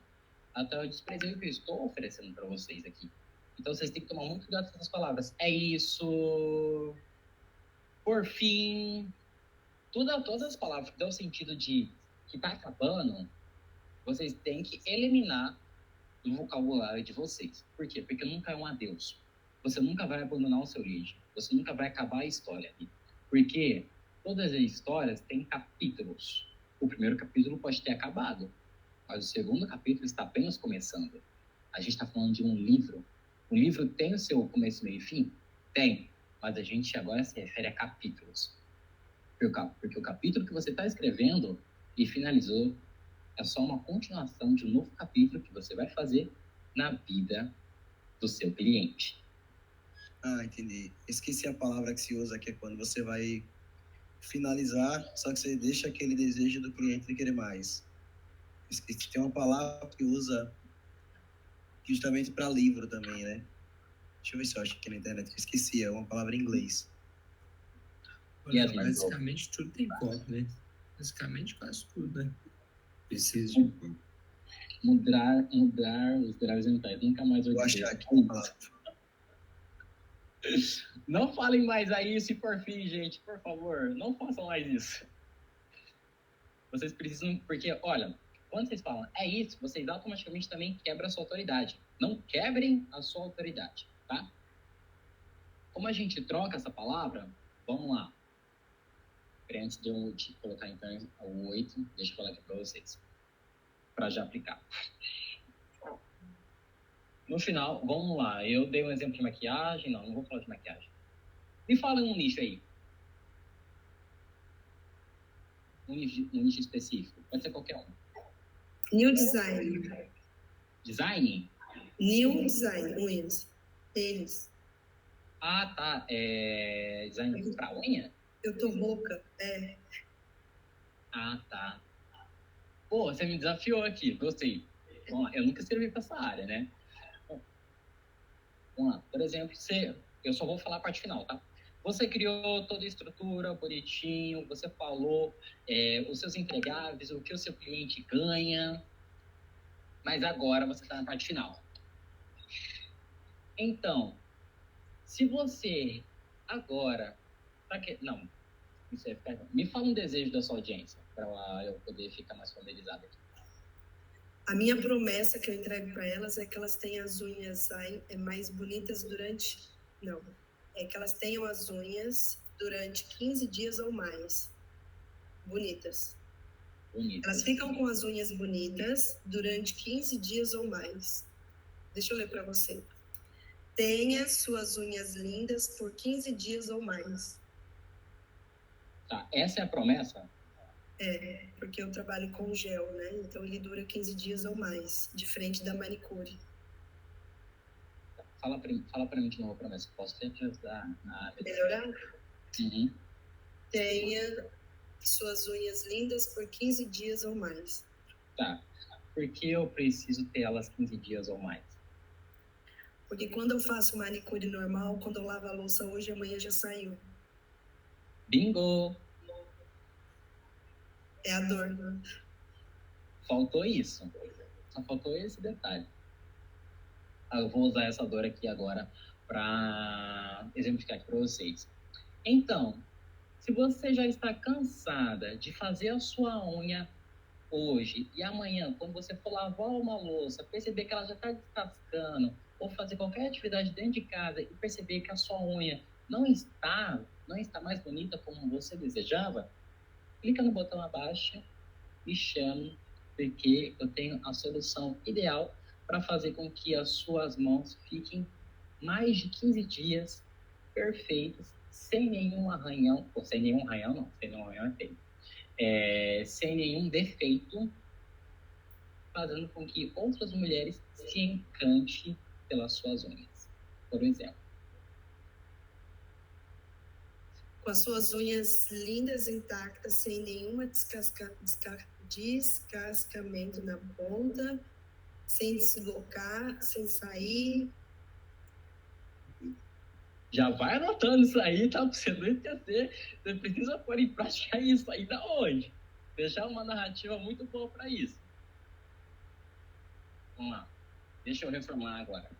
Até eu desprezei o que eu estou oferecendo para vocês aqui. Então vocês têm que tomar muito cuidado com essas palavras. É isso. Por fim. Todas as palavras que dão sentido de que tá acabando, vocês têm que eliminar do vocabulário de vocês. Por quê? Porque nunca é um adeus. Você nunca vai abandonar o seu lead. Você nunca vai acabar a história ali. Porque todas as histórias têm capítulos. O primeiro capítulo pode ter acabado, mas o segundo capítulo está apenas começando. A gente está falando de um livro. O livro tem o seu começo, meio e fim? Tem. Mas a gente agora se refere a capítulos. Porque o capítulo que você está escrevendo e finalizou é só uma continuação de um novo capítulo que você vai fazer na vida do seu cliente. Ah, entendi. Esqueci a palavra que se usa, que é quando você vai finalizar, só que você deixa aquele desejo do cliente de querer mais. Esqueci, tem uma palavra que usa justamente para livro também, né? Deixa eu ver se eu acho aqui na internet, eu esqueci, é uma palavra em inglês. Olha, Yes, basicamente tudo tem copo, né? Basicamente quase tudo, né? Precisa de um copo. Mudar os drives mentais. Nunca mais Vou dizer. achar aqui uma palavra. Não falem mais aí isso e por fim, gente, por favor, não façam mais isso. Vocês precisam, porque, olha, quando vocês falam é isso, vocês automaticamente também quebram a sua autoridade. Não quebrem a sua autoridade, tá? Como a gente troca essa palavra, vamos lá. Antes de eu colocar então o 8, deixa eu falar aqui para vocês, para já aplicar. No final, vamos lá, eu dei um exemplo de maquiagem, não vou falar de maquiagem. Me fala um nicho aí. Um nicho específico, pode ser qualquer um. New design. Design? New design, unhas. Tênis. Ah, tá, design para unha? Eu tô rouca, Ah, tá. Pô, você me desafiou aqui, gostei. Vamos lá, eu nunca escrevi para essa área, né? Vamos lá, por exemplo, eu só vou falar a parte final, tá? Você criou toda a estrutura bonitinho, você falou os seus entregáveis, o que o seu cliente ganha, mas agora você está na parte final. Então, se você agora... Não, isso aí fica... Me fala um desejo da sua audiência, para eu poder ficar mais familiarizado aqui. A minha promessa que eu entrego para elas é que elas tenham as unhas mais bonitas durante... Não, é que elas tenham as unhas durante 15 dias ou mais. Bonitas. Elas ficam com as unhas bonitas durante 15 dias ou mais. Deixa eu ler para você. Tenha suas unhas lindas por 15 dias ou mais. Tá, essa é a promessa? Porque eu trabalho com gel, né? Então ele dura 15 dias ou mais, diferente da manicure. Fala pra mim de novo a promessa. Posso te ajudar na... Melhorar? Uhum. Tenha suas unhas lindas por 15 dias ou mais. Tá. Por que eu preciso ter elas 15 dias ou mais? Porque quando eu faço manicure normal, quando eu lavo a louça hoje, amanhã já saiu. Bingo! É a dor. Faltou isso. Só faltou esse detalhe. Eu vou usar essa dor aqui agora para exemplificar aqui para vocês. Então, se você já está cansada de fazer a sua unha hoje e amanhã, quando você for lavar uma louça, perceber que ela já está descascando, ou fazer qualquer atividade dentro de casa e perceber que a sua unha não está mais bonita como você desejava, clica no botão abaixo, me chame, porque eu tenho a solução ideal para fazer com que as suas mãos fiquem mais de 15 dias perfeitas, sem nenhum arranhão, ou sem nenhum arranhão não, sem nenhum arranhão é feio, sem nenhum defeito, fazendo com que outras mulheres se encantem pelas suas unhas, por exemplo. Com as suas unhas lindas, intactas, sem nenhuma descascamento na ponta, sem deslocar, sem sair. Já vai anotando isso aí, tá? Pra você não entender. Você precisa pôr em prática isso aí da onde? Deixar uma narrativa muito boa para isso. Vamos lá. Deixa eu reformular agora.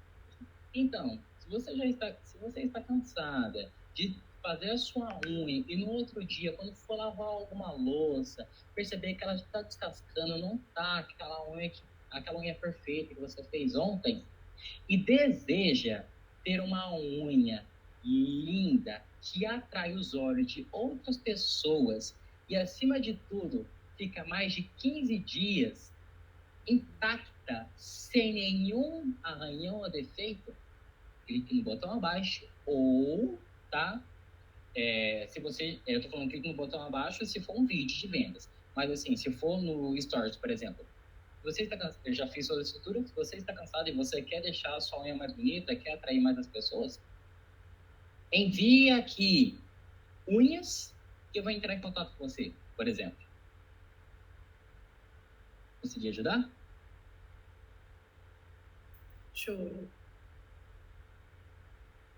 Então, se você está cansada de fazer a sua unha e no outro dia, quando for lavar alguma louça, perceber que ela já está descascando, não tá aquela unha perfeita que você fez ontem, e deseja ter uma unha linda que atrai os olhos de outras pessoas e, acima de tudo, fica mais de 15 dias intacta, sem nenhum arranhão ou defeito, clique no botão abaixo ou, tá? Se você, eu tô falando clique no botão abaixo se for um vídeo de vendas, mas assim, se for no Stories, por exemplo, você está cansado, eu já fiz toda a estrutura, se você está cansado e você quer deixar a sua unha mais bonita, quer atrair mais as pessoas, envie aqui unhas que eu vou entrar em contato com você, por exemplo. Consegui ajudar? Show.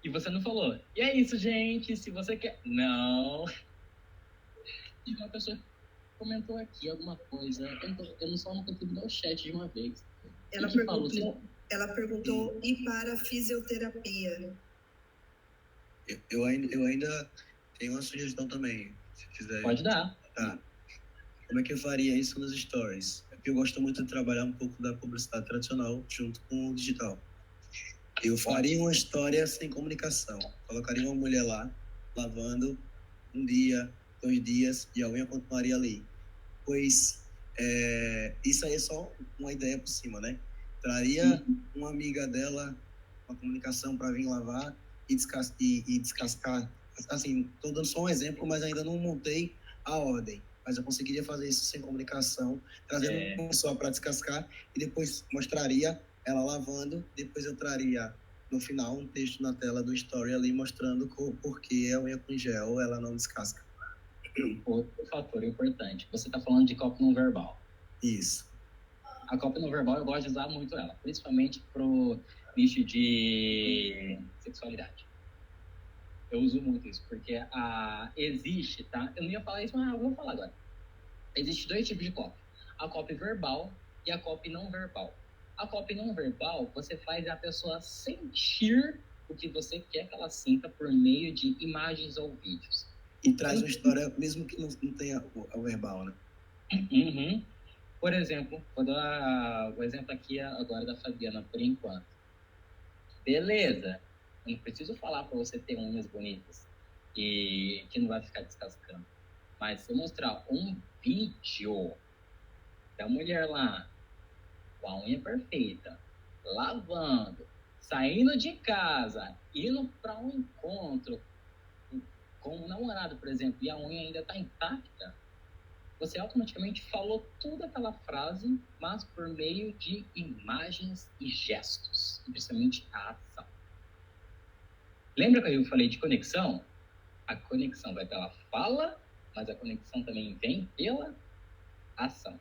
E você não falou. E é isso, gente. Se você quer... Não. E uma pessoa comentou aqui alguma coisa. Eu não só não consegui dar o chat de uma vez. Ela E que falou, ela perguntou ir para a fisioterapia. Eu ainda tenho uma sugestão também, se quiser. Pode dar. Tá. Como é que eu faria isso nos stories? É porque eu gosto muito de trabalhar um pouco da publicidade tradicional junto com o digital. Eu faria uma história sem comunicação. Colocaria uma mulher lá, lavando, um dia, 2 dias, e a unha continuaria ali. Pois isso aí é só uma ideia por cima, né? Traria uma amiga dela, uma comunicação para vir lavar e descascar. Assim, estou dando só um exemplo, mas ainda não montei a ordem. Mas eu conseguiria fazer isso sem comunicação, trazendo uma pessoa para descascar e depois mostraria ela lavando. Depois eu traria no final um texto na tela do story ali mostrando por que a unha com gel ela não descasca. Outro fator importante. Você está falando de copy não verbal. Isso. A copy não verbal eu gosto de usar muito ela, principalmente pro nicho de sexualidade. Eu uso muito isso, porque existe, tá? Eu não ia falar isso, mas eu vou falar agora. Existem 2 tipos de copy. A copy verbal e a copy não verbal. A copy não verbal, você faz a pessoa sentir o que você quer que ela sinta por meio de imagens ou vídeos. E traz uma história, mesmo que não tenha o verbal, né? Uhum. Por exemplo, vou dar o exemplo aqui agora da Fabiana, por enquanto. Beleza, eu não preciso falar para você ter unhas bonitas e que não vai ficar descascando. Mas se eu mostrar um vídeo da mulher lá, com a unha perfeita, lavando, saindo de casa, indo para um encontro com um namorado, por exemplo, e a unha ainda está intacta, você automaticamente falou toda aquela frase, mas por meio de imagens e gestos, e principalmente a ação. Lembra que eu falei de conexão? A conexão vai pela fala, mas a conexão também vem pela ação.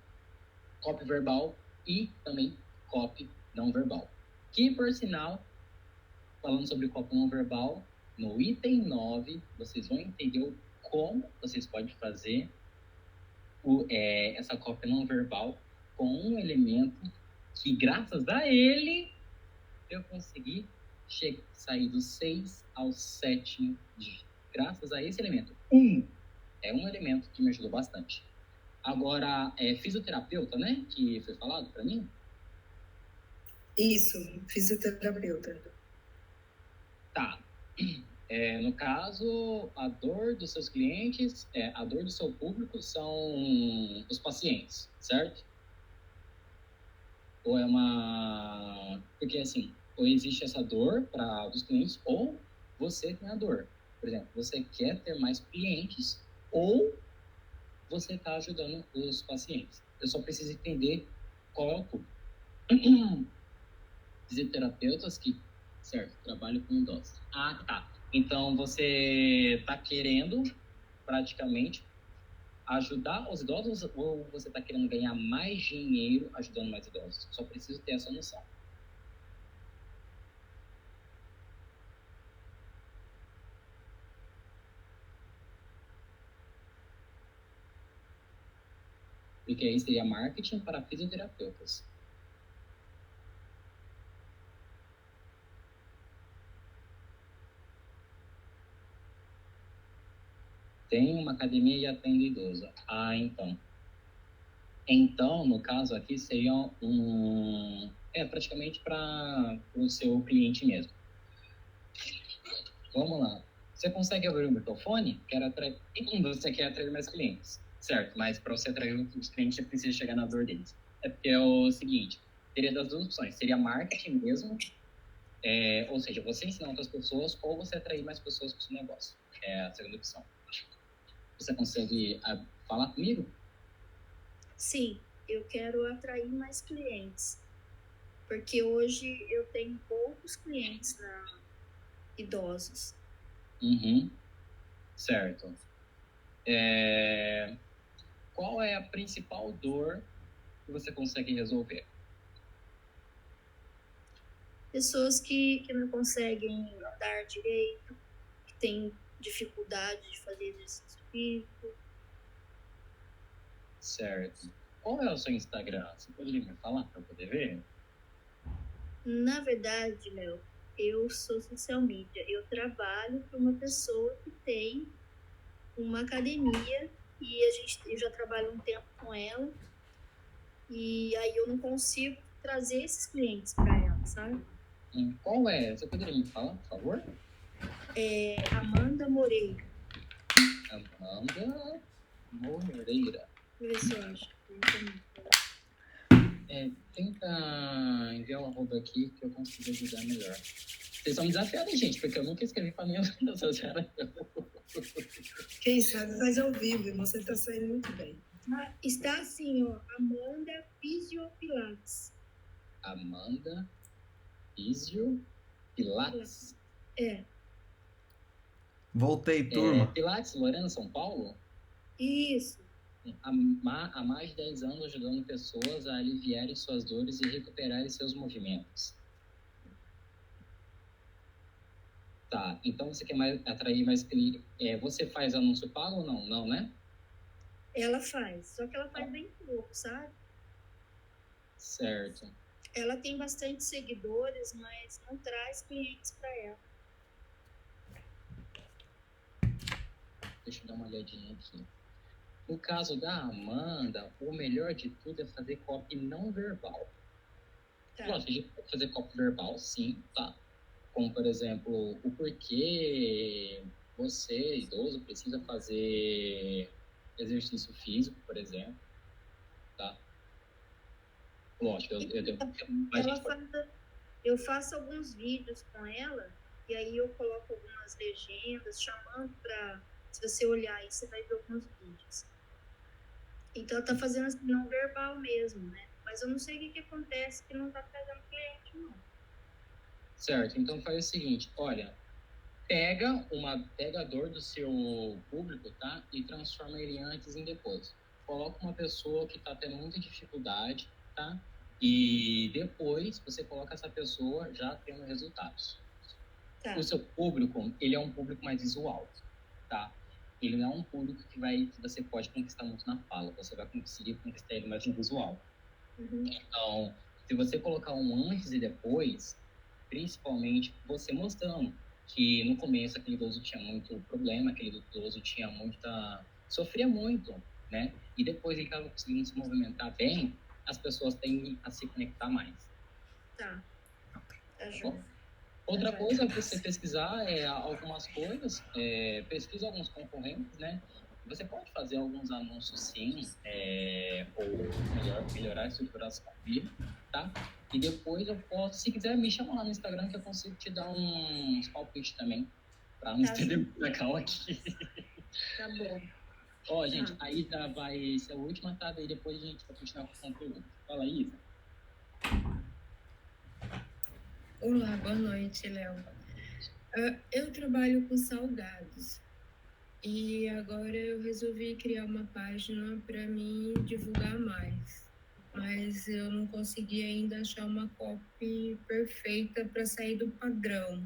Copy verbal e também copy não verbal. Que, por sinal, falando sobre copy não verbal, no item 9, vocês vão entender como vocês podem fazer essa cópia não verbal com um elemento que, graças a ele, eu consegui sair do 6 ao 7º dígito. Graças a esse elemento. É um elemento que me ajudou bastante. Agora, fisioterapeuta, né? Que foi falado para mim? Isso, fisioterapeuta. Tá. No caso, a dor dos seus clientes, a dor do seu público são os pacientes, certo? Ou é uma... Porque, assim, ou existe essa dor para os clientes, ou você tem a dor. Por exemplo, você quer ter mais clientes, ou você está ajudando os pacientes. Eu só preciso entender qual é o público. Fisioterapeutas que, certo, trabalham com idosos. Ah, tá. Então, você está querendo, praticamente, ajudar os idosos ou você está querendo ganhar mais dinheiro ajudando mais idosos? Só preciso ter essa noção. Porque aí seria marketing para fisioterapeutas. Tem uma academia e atende idoso. Ah, então. Então, no caso aqui, seria praticamente para o seu cliente mesmo. Vamos lá. Você consegue abrir o microfone? Você quer atrair mais clientes, certo? Mas para você atrair os clientes, você precisa chegar na dor deles. É porque é o seguinte, teria das 2 opções. Seria marketing mesmo, ou seja, você ensinar outras pessoas ou você atrair mais pessoas para o seu negócio. É a segunda opção. Você consegue falar comigo? Sim, eu quero atrair mais clientes. Porque hoje eu tenho poucos clientes idosos. Uhum. Certo. Qual é a principal dor que você consegue resolver? Pessoas que não conseguem andar direito, que têm dificuldade de fazer exercício físico. Certo. Qual é o seu Instagram? Você poderia me falar para eu poder ver? Na verdade, Léo, eu sou social media. Eu trabalho para uma pessoa que tem uma academia e eu já trabalho um tempo com ela. E aí eu não consigo trazer esses clientes para ela, sabe? Qual é? Você poderia me falar, por favor? É Amanda Moreira. Amanda Moreira. Deixa eu ver se eu acho. Tenta enviar um arroba aqui que eu consigo ajudar melhor. Vocês estão me desafiando, gente, porque eu nunca escrevi para nenhuma dessas caras. Quem sabe faz ao vivo e você está saindo muito bem. Está assim, ó, Amanda Fisiopilates. Amanda Fisiopilates. Voltei, turma. Pilates, Lorena, São Paulo? Isso. Há mais de 10 anos ajudando pessoas a aliviarem suas dores e recuperarem seus movimentos. Tá, então você quer atrair mais clientes. Você faz anúncio pago ou não? Não, né? Ela faz, só que ela faz bem pouco, sabe? Certo. Ela tem bastante seguidores, mas não traz clientes para ela. Deixa eu dar uma olhadinha aqui. No caso da Amanda, o melhor de tudo é fazer copy não verbal. Tá. Lógico, a gente pode fazer copy verbal, sim, tá? Como, por exemplo, o porquê você, idoso, precisa fazer exercício físico, por exemplo, tá? Lógico, eu faço alguns vídeos com ela e aí eu coloco algumas legendas chamando para, se você olhar aí, você vai ver alguns vídeos. Então, ela tá fazendo assim, não verbal mesmo, né? Mas eu não sei o que acontece que não tá trazendo cliente, não. Certo, então faz o seguinte, olha, pega a dor do seu público, tá? E transforma ele antes em depois. Coloca uma pessoa que tá tendo muita dificuldade, tá? E depois você coloca essa pessoa já tendo resultados. Tá. O seu público, ele é um público mais visual, tá? Ele não é um público que você pode conquistar muito na fala, você vai conseguir conquistar ele mais no visual. Uhum. Então, se você colocar um antes e depois, principalmente você mostrando que no começo aquele idoso tinha muito problema, aquele idoso sofria muito, né? E depois ele estava conseguindo se movimentar bem, as pessoas tendem a se conectar mais. Tá. Outra coisa é você pesquisar algumas coisas, pesquisa alguns concorrentes, né? Você pode fazer alguns anúncios sim, ou melhorar a estruturação dele, tá? E depois eu posso, se quiser, me chama lá no Instagram que eu consigo te dar uns palpites também, pra não estender muito legal aqui. Tá bom. Ó, gente, aí vai ser a última, tá? Daí depois a gente vai continuar com o conteúdo. Fala, Isa. Olá, boa noite, Léo. Eu trabalho com salgados e agora eu resolvi criar uma página para mim divulgar mais, mas eu não consegui ainda achar uma copy perfeita para sair do padrão,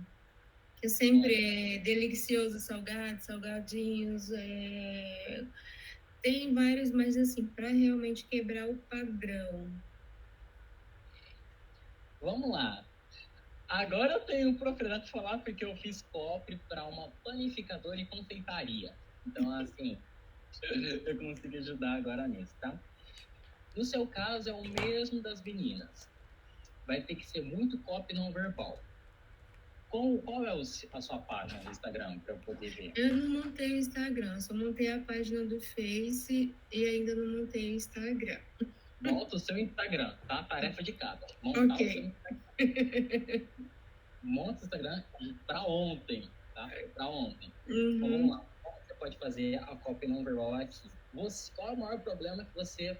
que sempre é delicioso salgados, salgadinhos, tem vários, mas assim, para realmente quebrar o padrão. Vamos lá. Agora eu tenho propriedade de falar porque eu fiz copy para uma panificadora e confeitaria. Então, assim, eu consegui ajudar agora nisso, tá? No seu caso, é o mesmo das meninas. Vai ter que ser muito copy não verbal. Qual é a sua página no Instagram para eu poder ver? Eu não montei o Instagram, só montei a página do Face e ainda não montei o Instagram. Monta o seu Instagram, tá? Tarefa de casa. Montar o seu Instagram. Monta o Instagram para ontem, tá? Para ontem. Uhum. Então, vamos lá. Como você pode fazer a copy não verbal aqui? Qual é o maior problema que você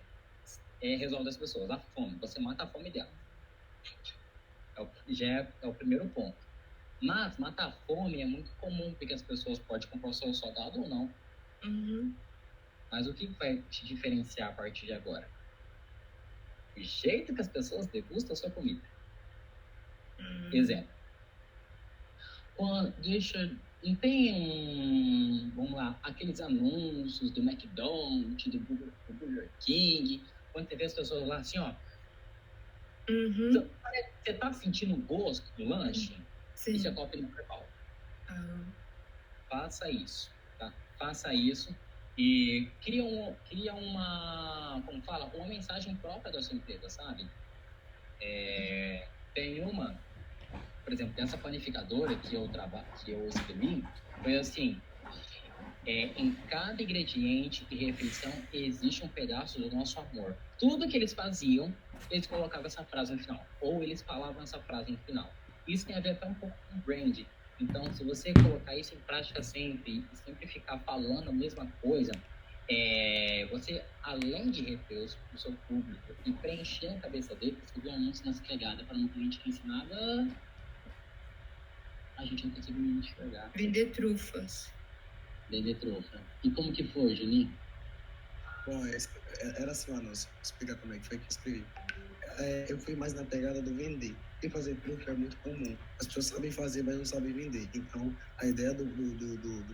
resolve das pessoas? A fome. Você mata a fome dela. Já é o primeiro ponto. Mas matar a fome é muito comum, porque as pessoas podem comprar o seu salgado ou não. Uhum. Mas o que vai te diferenciar a partir de agora? O jeito que as pessoas degustam a sua comida. Exemplo. Não tem, vamos lá, aqueles anúncios do McDonald's, do Burger King, quando você vê as pessoas lá assim, ó, Uhum. você tá sentindo o gosto do lanche? Sim. Isso é copy no verbal. Faça isso, tá? Faça isso e cria uma, como fala, uma mensagem própria da sua empresa, sabe? Tem uma, por exemplo, dessa panificadora que eu escrevi, foi assim, em cada ingrediente e refeição existe um pedaço do nosso amor. Tudo que eles faziam, eles colocavam essa frase no final, ou eles falavam essa frase no final. Isso tem a ver até um pouco com brand. Então, se você colocar isso em prática sempre, e sempre ficar falando a mesma coisa, você, além de reter o seu público e preencher a cabeça dele, escrever um anúncio nessa pegada para um cliente que ensinava, a gente não conseguiu enxergar. Vender trufas. Vender trufa. E como que foi, Juninho? Bom, era assim o anúncio. Vou explicar como é que foi que eu escrevi. Eu fui mais na pegada do vender. E fazer trufa é muito comum. As pessoas sabem fazer, mas não sabem vender. Então, a ideia do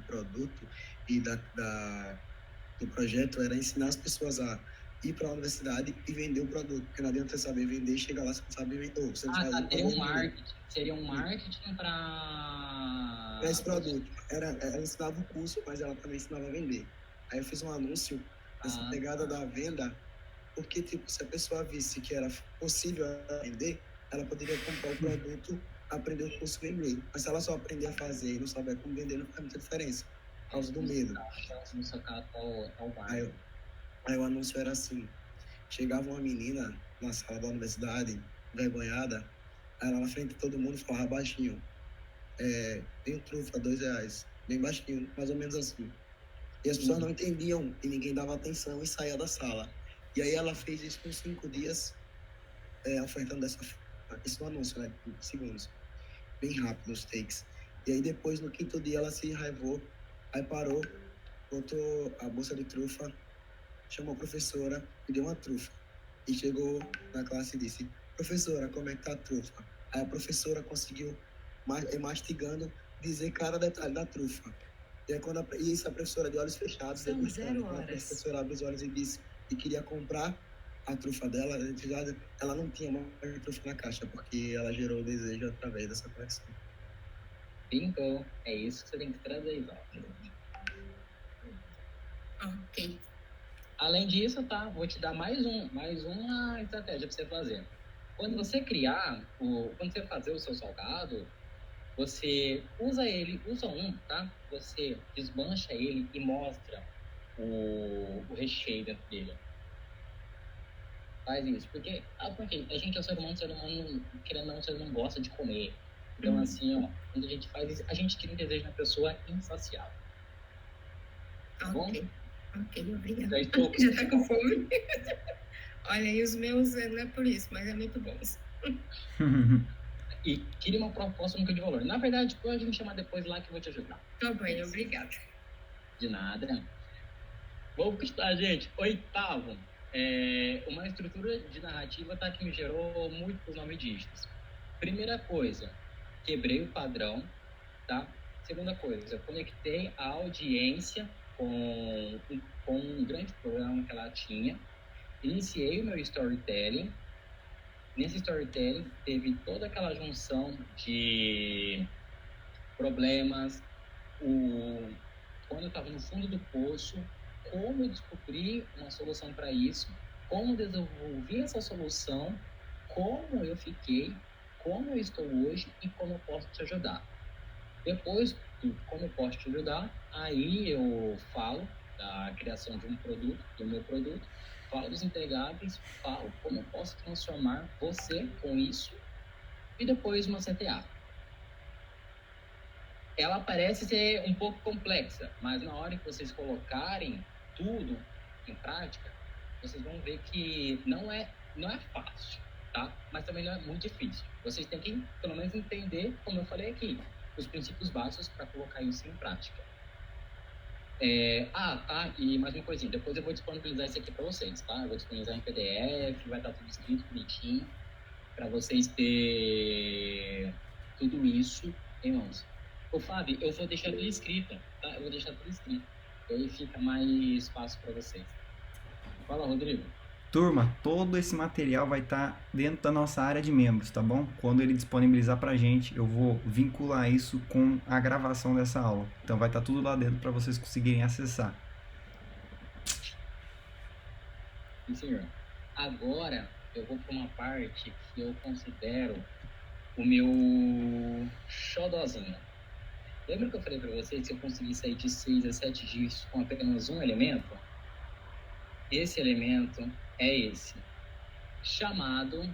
produto e do projeto era ensinar as pessoas a ir para a universidade e vender o produto. Porque não adianta você saber vender e chegar lá você não sabe vender. Você não sabe Seria um marketing para esse produto. Ela ensinava o curso, mas ela também ensinava a vender. Aí eu fiz um anúncio nessa pegada da venda, porque, tipo, se a pessoa visse que era possível vender, ela poderia comprar o produto, aprender o curso e vender. Mas se ela só aprender a fazer e não souber como vender, não faz muita diferença, por causa do medo. Aí o anúncio era assim, chegava uma menina na sala da universidade, envergonhada, aí ela na frente de todo mundo falava baixinho, tem trufa, R$2, bem baixinho, mais ou menos assim. E as pessoas não entendiam e ninguém dava atenção e saía da sala. E aí ela fez isso com 5 dias, ofertando esse anúncio, né, 5 segundos, bem rápido os takes. E aí depois, no 5º dia, ela se enraivou, aí parou, botou a bolsa de trufa, chamou a professora e deu uma trufa. E chegou na classe e disse, professora, como é que tá a trufa? Aí a professora conseguiu, mastigando, dizer cada detalhe da trufa. E aí a professora de olhos fechados, depois quando a professora abriu os olhos e disse que queria comprar a trufa dela, ela não tinha mais trufa na caixa, porque ela gerou o desejo através dessa conexão. Bingo, é isso que você tem que trazer, Ivaldo. Ok. Além disso, tá? Vou te dar mais uma estratégia para você fazer. Quando você quando você fazer o seu salgado, você usa tá? Você desmancha ele e mostra o recheio dentro dele. Faz isso, porque a gente é um ser humano, querendo ou não, o ser humano gosta de comer. Então, assim, ó, quando a gente faz isso, a gente cria um desejo na pessoa insaciável. Tá bom? Ok, obrigada. Já estou Já tá com fome? Olha, e os meus não é por isso, mas é muito bons. E cria uma proposta muito de valor. Na verdade, pode me chamar depois lá que eu vou te ajudar. Tá bem, obrigada. De nada. Vamos continuar, gente. 8º. Uma estrutura de narrativa que me gerou muitos 9 dígitos. Primeira coisa, quebrei o padrão, tá? Segunda coisa, conectei a audiência com um grande programa que ela tinha. Iniciei o meu storytelling. Nesse storytelling, teve toda aquela junção de problemas, quando eu estava no fundo do poço, como eu descobri uma solução para isso, como eu desenvolvi essa solução, como eu fiquei, como eu estou hoje e como eu posso te ajudar. Depois do como eu posso te ajudar, aí eu falo da criação de um produto, do meu produto, falo dos entregáveis, falo como eu posso transformar você com isso e depois uma CTA. Ela parece ser um pouco complexa, mas na hora que vocês colocarem tudo em prática, vocês vão ver que não é fácil, tá? Mas também não é muito difícil. Vocês têm que, pelo menos, entender, como eu falei aqui, os princípios básicos para colocar isso em prática. Tá, e mais uma coisinha, depois eu vou disponibilizar isso aqui para vocês, tá? Eu vou disponibilizar em PDF, vai estar tudo escrito bonitinho, para vocês terem tudo isso em mãos. Ô, Fábio, eu vou deixar tudo escrito, tá? Eu vou deixar tudo escrito, aí fica mais fácil para vocês. Fala, Rodrigo. Turma, todo esse material vai estar dentro da nossa área de membros, tá bom? Quando ele disponibilizar pra gente, eu vou vincular isso com a gravação dessa aula. Então vai estar tudo lá dentro para vocês conseguirem acessar. Sim, senhor. Agora eu vou para uma parte que eu considero o meu xodozinho. Lembra que eu falei para vocês que eu consegui sair de 6 a 7 dias com apenas um elemento? Esse elemento é esse, chamado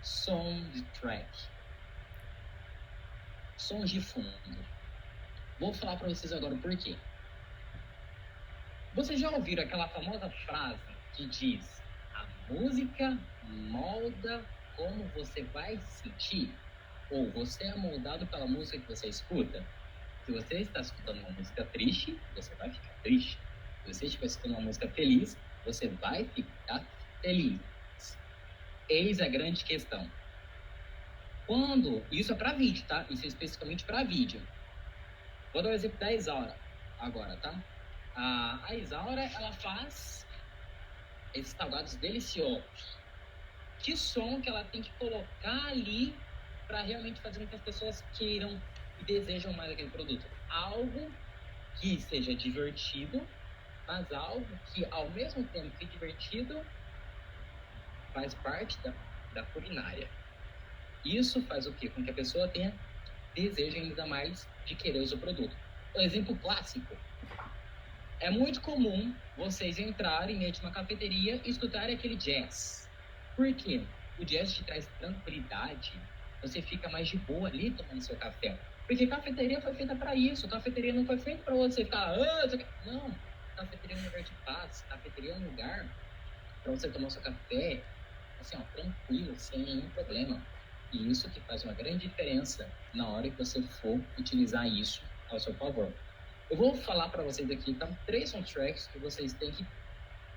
soundtrack. Sons de fundo. Vou falar para vocês agora o porquê. Vocês já ouviram aquela famosa frase que diz: a música molda como você vai se sentir? Ou você é moldado pela música que você escuta? Se você está escutando uma música triste, você vai ficar triste. Se você estiver escutando uma música feliz, você vai ficar feliz. Eis a grande questão. Isso é para vídeo, tá? Isso é especificamente para vídeo. Vou dar um exemplo da Isaura agora, tá? A Isaura, ela faz esses salgados deliciosos. Que som que ela tem que colocar ali para realmente fazer com que as pessoas queiram e desejam mais aquele produto? Algo que seja divertido, mas algo que, ao mesmo tempo que divertido, faz parte da culinária. Isso faz o quê? Com que a pessoa tenha desejo ainda mais de querer o seu produto. Um exemplo clássico. É muito comum vocês entrarem dentro de uma cafeteria e escutarem aquele jazz. Por quê? O jazz te traz tranquilidade. Você fica mais de boa ali tomando seu café. Porque cafeteria foi feita para isso. Cafeteria não foi feita para você ficar... Não. Cafeteria é um lugar de paz. Cafeteria é um lugar para você tomar seu café assim, tranquilo, sem nenhum problema. E isso que faz uma grande diferença na hora que você for utilizar isso ao seu favor. Eu vou falar para vocês aqui, tá? 3 soundtracks que vocês têm que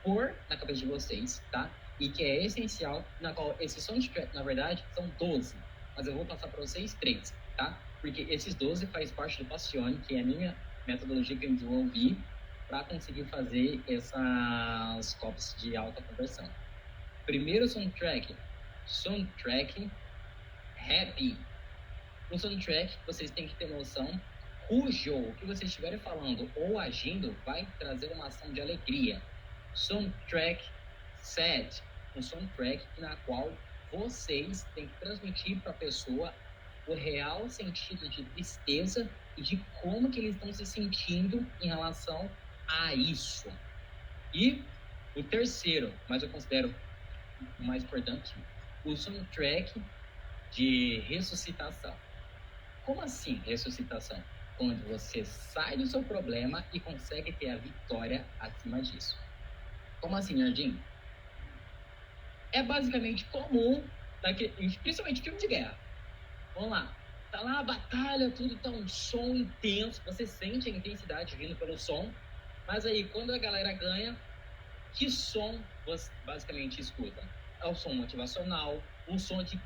pôr na cabeça de vocês, tá? E que é essencial, na qual esses soundtracks, na verdade, são 12. Mas eu vou passar para vocês 3, tá? Porque esses 12 faz parte do Passione, que é a minha metodologia que eu desenvolvi para conseguir fazer essas copies de alta conversão. Primeiro soundtrack happy. No soundtrack, vocês têm que ter noção cujo o que vocês estiverem falando ou agindo vai trazer uma ação de alegria. Soundtrack sad, um soundtrack na qual vocês têm que transmitir para a pessoa o real sentido de tristeza e de como que eles estão se sentindo em relação a isso. E o terceiro, mas eu considero o mais importante, o soundtrack de ressuscitação. Como assim ressuscitação? Onde você sai do seu problema e consegue ter a vitória acima disso. Como assim, Jardim? É basicamente comum, principalmente filme de guerra. Vamos lá. Tá lá a batalha, tudo tá um som intenso, você sente a intensidade vindo pelo som, mas aí quando a galera ganha, que som você basicamente escuta? É o som motivacional, um som de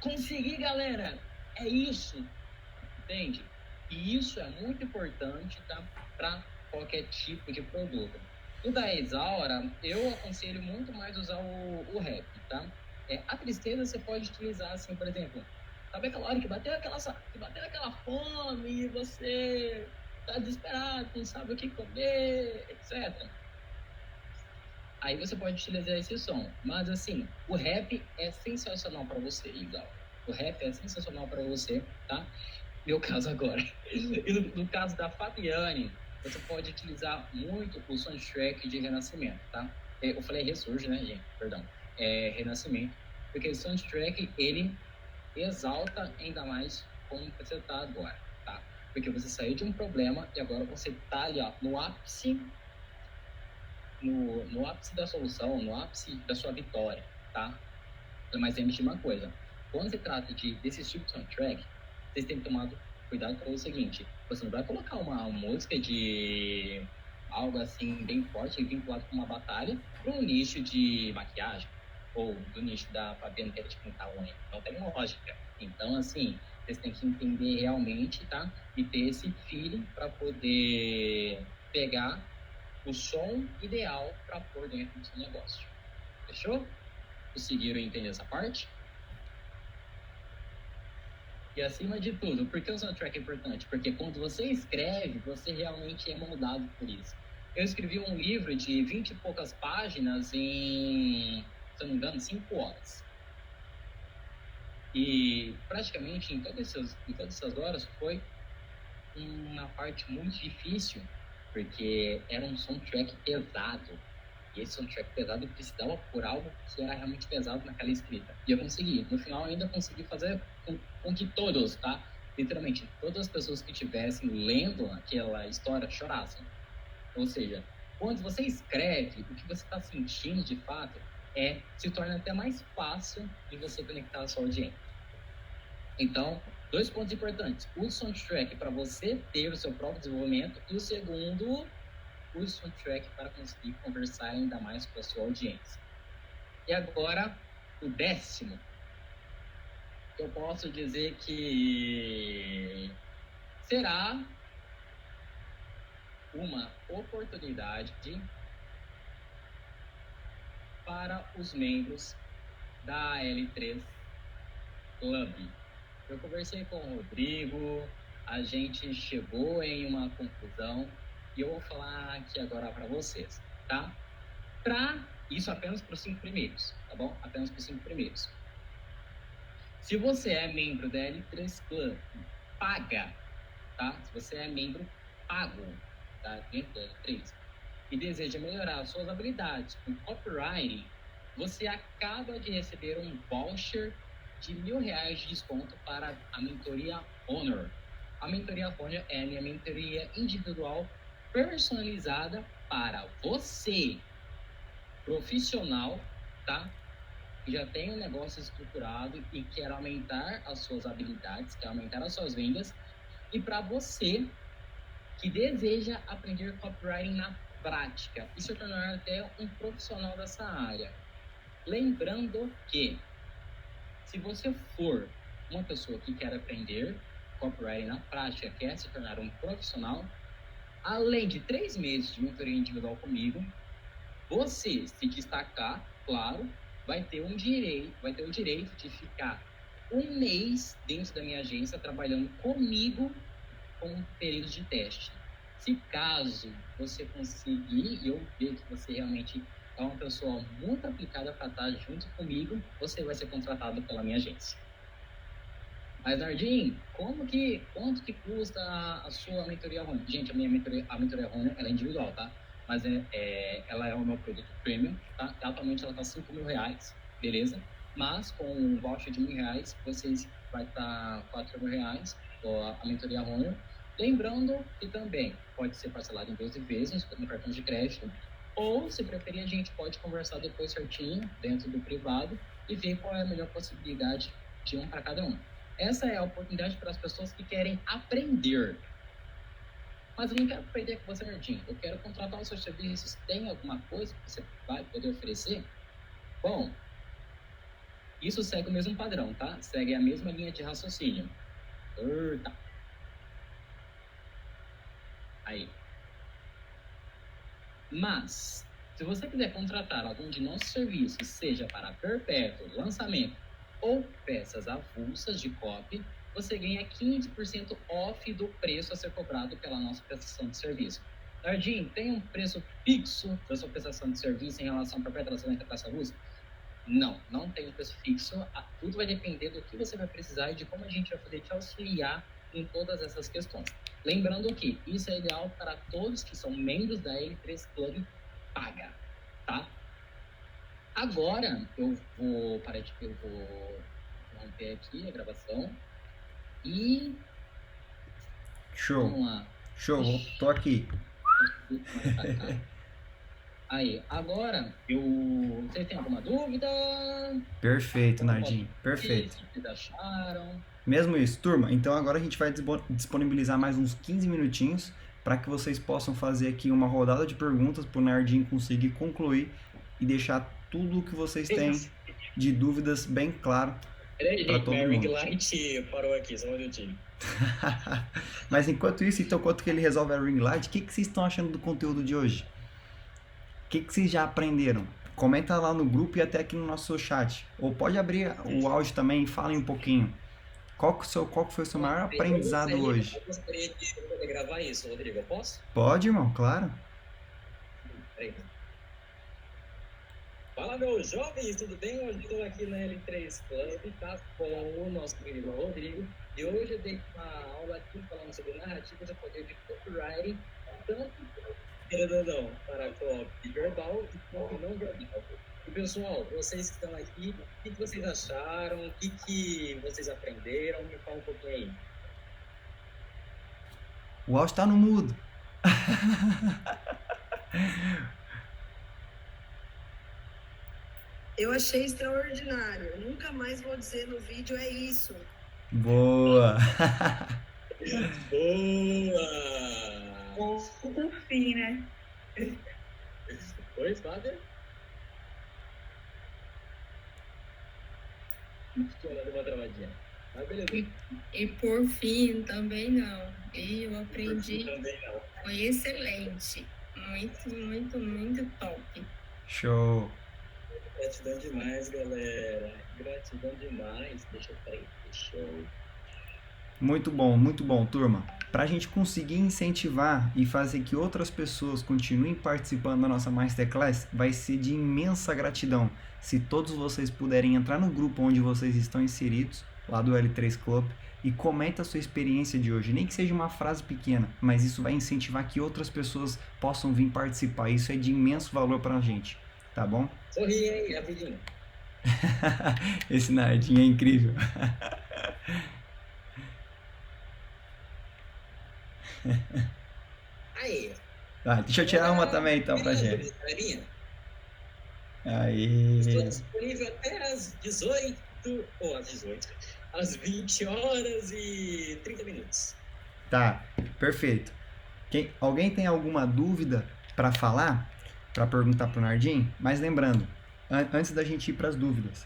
conseguir, galera, é isso, entende? E isso é muito importante, tá? Para qualquer tipo de produto. O da Isaura, eu aconselho muito mais usar o rap, tá? A tristeza você pode utilizar, assim, por exemplo, sabe aquela hora que bateu aquela fome e você tá desesperado, não sabe o que comer, etc. Aí você pode utilizar esse som. Mas, assim, o rap é sensacional para você, Isaura. O rap é sensacional para você, tá? Meu caso agora. E no caso da Fabiane, você pode utilizar muito o soundtrack de Renascimento, tá? Eu falei Ressurge, né, gente? Perdão. Renascimento. Porque o soundtrack, ele exalta ainda mais como você está agora, tá? Porque você saiu de um problema e agora você tá ali, ó, no ápice da solução, no ápice da sua vitória, tá? Mas lembre-se de uma coisa. Quando se trata desse tipo de soundtrack, vocês têm que tomar cuidado com o seguinte, você não vai colocar uma música de algo assim bem forte, vinculado com uma batalha, para um nicho de maquiagem, ou do nicho da Fabiana que é de pintar unha. Não tem lógica. Então, assim, vocês têm que entender realmente, tá? E ter esse feeling para poder pegar o som ideal para pôr dentro do seu negócio. Fechou? Conseguiram entender essa parte? E acima de tudo, por que o soundtrack é importante? Porque quando você escreve, você realmente é moldado por isso. Eu escrevi um livro de 20 e poucas páginas em, se eu não me engano, 5 horas. E praticamente em todas essas horas foi uma parte muito difícil, porque era um soundtrack pesado. E esse soundtrack pesado eu precisava por algo que era realmente pesado naquela escrita. E eu consegui. No final, ainda consegui fazer com que todos, tá? Literalmente, todas as pessoas que estivessem lendo aquela história chorassem. Ou seja, quando você escreve, o que você está sentindo de fato se torna até mais fácil de você conectar a sua audiência. Então, 2 pontos importantes. O soundtrack para você ter o seu próprio desenvolvimento e o segundo, o soundtrack para conseguir conversar ainda mais com a sua audiência. E agora, o 10º. Eu posso dizer que será uma oportunidade para os membros da L3 Club. Eu conversei com o Rodrigo, a gente chegou em uma conclusão e eu vou falar aqui agora para vocês, tá? Isso apenas para os 5 primeiros, tá bom? Apenas para os 5 primeiros. Se você é membro da L3 Club, paga, tá? Se você é membro pago, tá? Dentro da L3 e deseja melhorar suas habilidades com copywriting, você acaba de receber um voucher de R$1.000 de desconto para a mentoria Honor. A mentoria Honor é a minha mentoria individual personalizada para você, profissional, tá? Que já tem um negócio estruturado e quer aumentar as suas habilidades, quer aumentar as suas vendas, e para você que deseja aprender copywriting na prática e se tornar até um profissional dessa área. Lembrando que, se você for uma pessoa que quer aprender copywriting na prática, quer se tornar um profissional, além de 3 meses de mentoria individual comigo, você, se destacar, claro, vai ter o direito de ficar 1 mês dentro da minha agência trabalhando comigo com um período de teste. Se caso você conseguir e eu ver que você realmente é uma pessoa muito aplicada para estar junto comigo, você vai ser contratado pela minha agência. Mas, Nardim, quanto que custa a sua mentoria Honor? Gente, a mentoria Honor, ela é individual, tá? Mas ela é o meu produto premium, tá? Atualmente ela tá R$5.000, beleza? Mas com um voucher de R$1.000, vocês vai estar R$4.000, a mentoria Honor. Lembrando que também pode ser parcelado em 12 vezes no cartão de crédito, ou, se preferir, a gente pode conversar depois certinho, dentro do privado, e ver qual é a melhor possibilidade de um para cada um. Essa é a oportunidade para as pessoas que querem aprender. Mas eu não quero aprender com você, Nerdinho. Eu quero contratar os seus serviços. Tem alguma coisa que você vai poder oferecer? Bom, isso segue o mesmo padrão, tá? Segue a mesma linha de raciocínio. Eita. Aí. Mas, se você quiser contratar algum de nossos serviços, seja para perpétuo, lançamento ou peças avulsas de copy, você ganha 15% off do preço a ser cobrado pela nossa prestação de serviço. Nardim, tem um preço fixo da sua prestação de serviço em relação a perpétuo, lançamento e peça avulsa? Não, não tem um preço fixo. Tudo vai depender do que você vai precisar e de como a gente vai poder te auxiliar em todas essas questões. Lembrando que isso é ideal para todos que são membros da L3 Club paga, tá? Agora eu vou romper aqui a gravação e Show. vamos lá. Show, tô aqui. Aí, agora vocês têm alguma dúvida? Perfeito, Nardim, perfeito. O que vocês acharam? Mesmo isso, turma. Então agora a gente vai disponibilizar mais uns 15 minutinhos para que vocês possam fazer aqui uma rodada de perguntas para o Nardinho conseguir concluir e deixar tudo o que vocês têm de dúvidas bem claro para todo Minha ring mundo. light parou aqui, só um minutinho. Mas enquanto isso, então, enquanto que ele resolve a ring light, o que vocês estão achando do conteúdo de hoje? O que vocês já aprenderam? Comenta lá no grupo e até aqui no nosso chat. Ou pode abrir o áudio também e falem um pouquinho. Qual que foi o seu maior aprendizado hoje? Eu gostaria de poder gravar isso, Rodrigo. Eu posso? Pode, irmão, claro. Peraí. Fala, meus jovens, tudo bem? Hoje estou aqui na L3 Club, tá? Com o nosso querido Rodrigo. E hoje eu dei uma aula aqui falando sobre narrativas e poder de copywriting, tanto para copy verbal e copy não verbal. E pessoal, vocês que estão aqui, o que vocês acharam? O que vocês aprenderam? Me fala um pouquinho aí. O áudio tá no mudo. Eu achei extraordinário. Eu nunca mais vou dizer no vídeo é isso. Boa! Boa! Por fim, né? Oi, Fábio? Estou dando uma travadinha. Mas beleza. E por fim, também não. E eu aprendi, Também não. foi excelente. Muito, muito, muito top. Show! Gratidão demais, galera. Gratidão demais. Deixa eu. Muito bom, turma. Para a gente conseguir incentivar e fazer que outras pessoas continuem participando da nossa Masterclass, vai ser de imensa gratidão se todos vocês puderem entrar no grupo onde vocês estão inseridos, lá do L3 Club, e comenta a sua experiência de hoje. Nem que seja uma frase pequena, mas isso vai incentivar que outras pessoas possam vir participar. Isso é de imenso valor para a gente, tá bom? Sorri aí, rapidinho. Esse Nardinho é incrível. Aí. Deixa eu tirar uma também então pra gente. Aí. Estou disponível até às 18, ou às 18, às 20 horas e 30 minutos. Tá, perfeito. Alguém tem alguma dúvida para falar? Para perguntar pro Nardim? Mas lembrando, antes da gente ir para as dúvidas,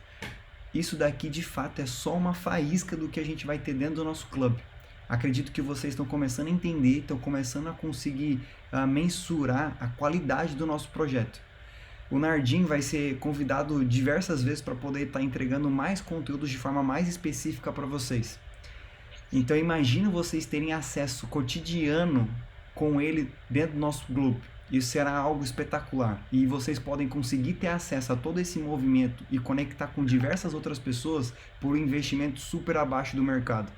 isso daqui de fato é só uma faísca do que a gente vai ter dentro do nosso clube. Acredito que vocês estão começando a entender, estão começando a conseguir mensurar a qualidade do nosso projeto. O Nardim vai ser convidado diversas vezes para poder estar entregando mais conteúdos de forma mais específica para vocês. Então imagina vocês terem acesso cotidiano com ele dentro do nosso grupo. Isso será algo espetacular. E vocês podem conseguir ter acesso a todo esse movimento e conectar com diversas outras pessoas por um investimento super abaixo do mercado.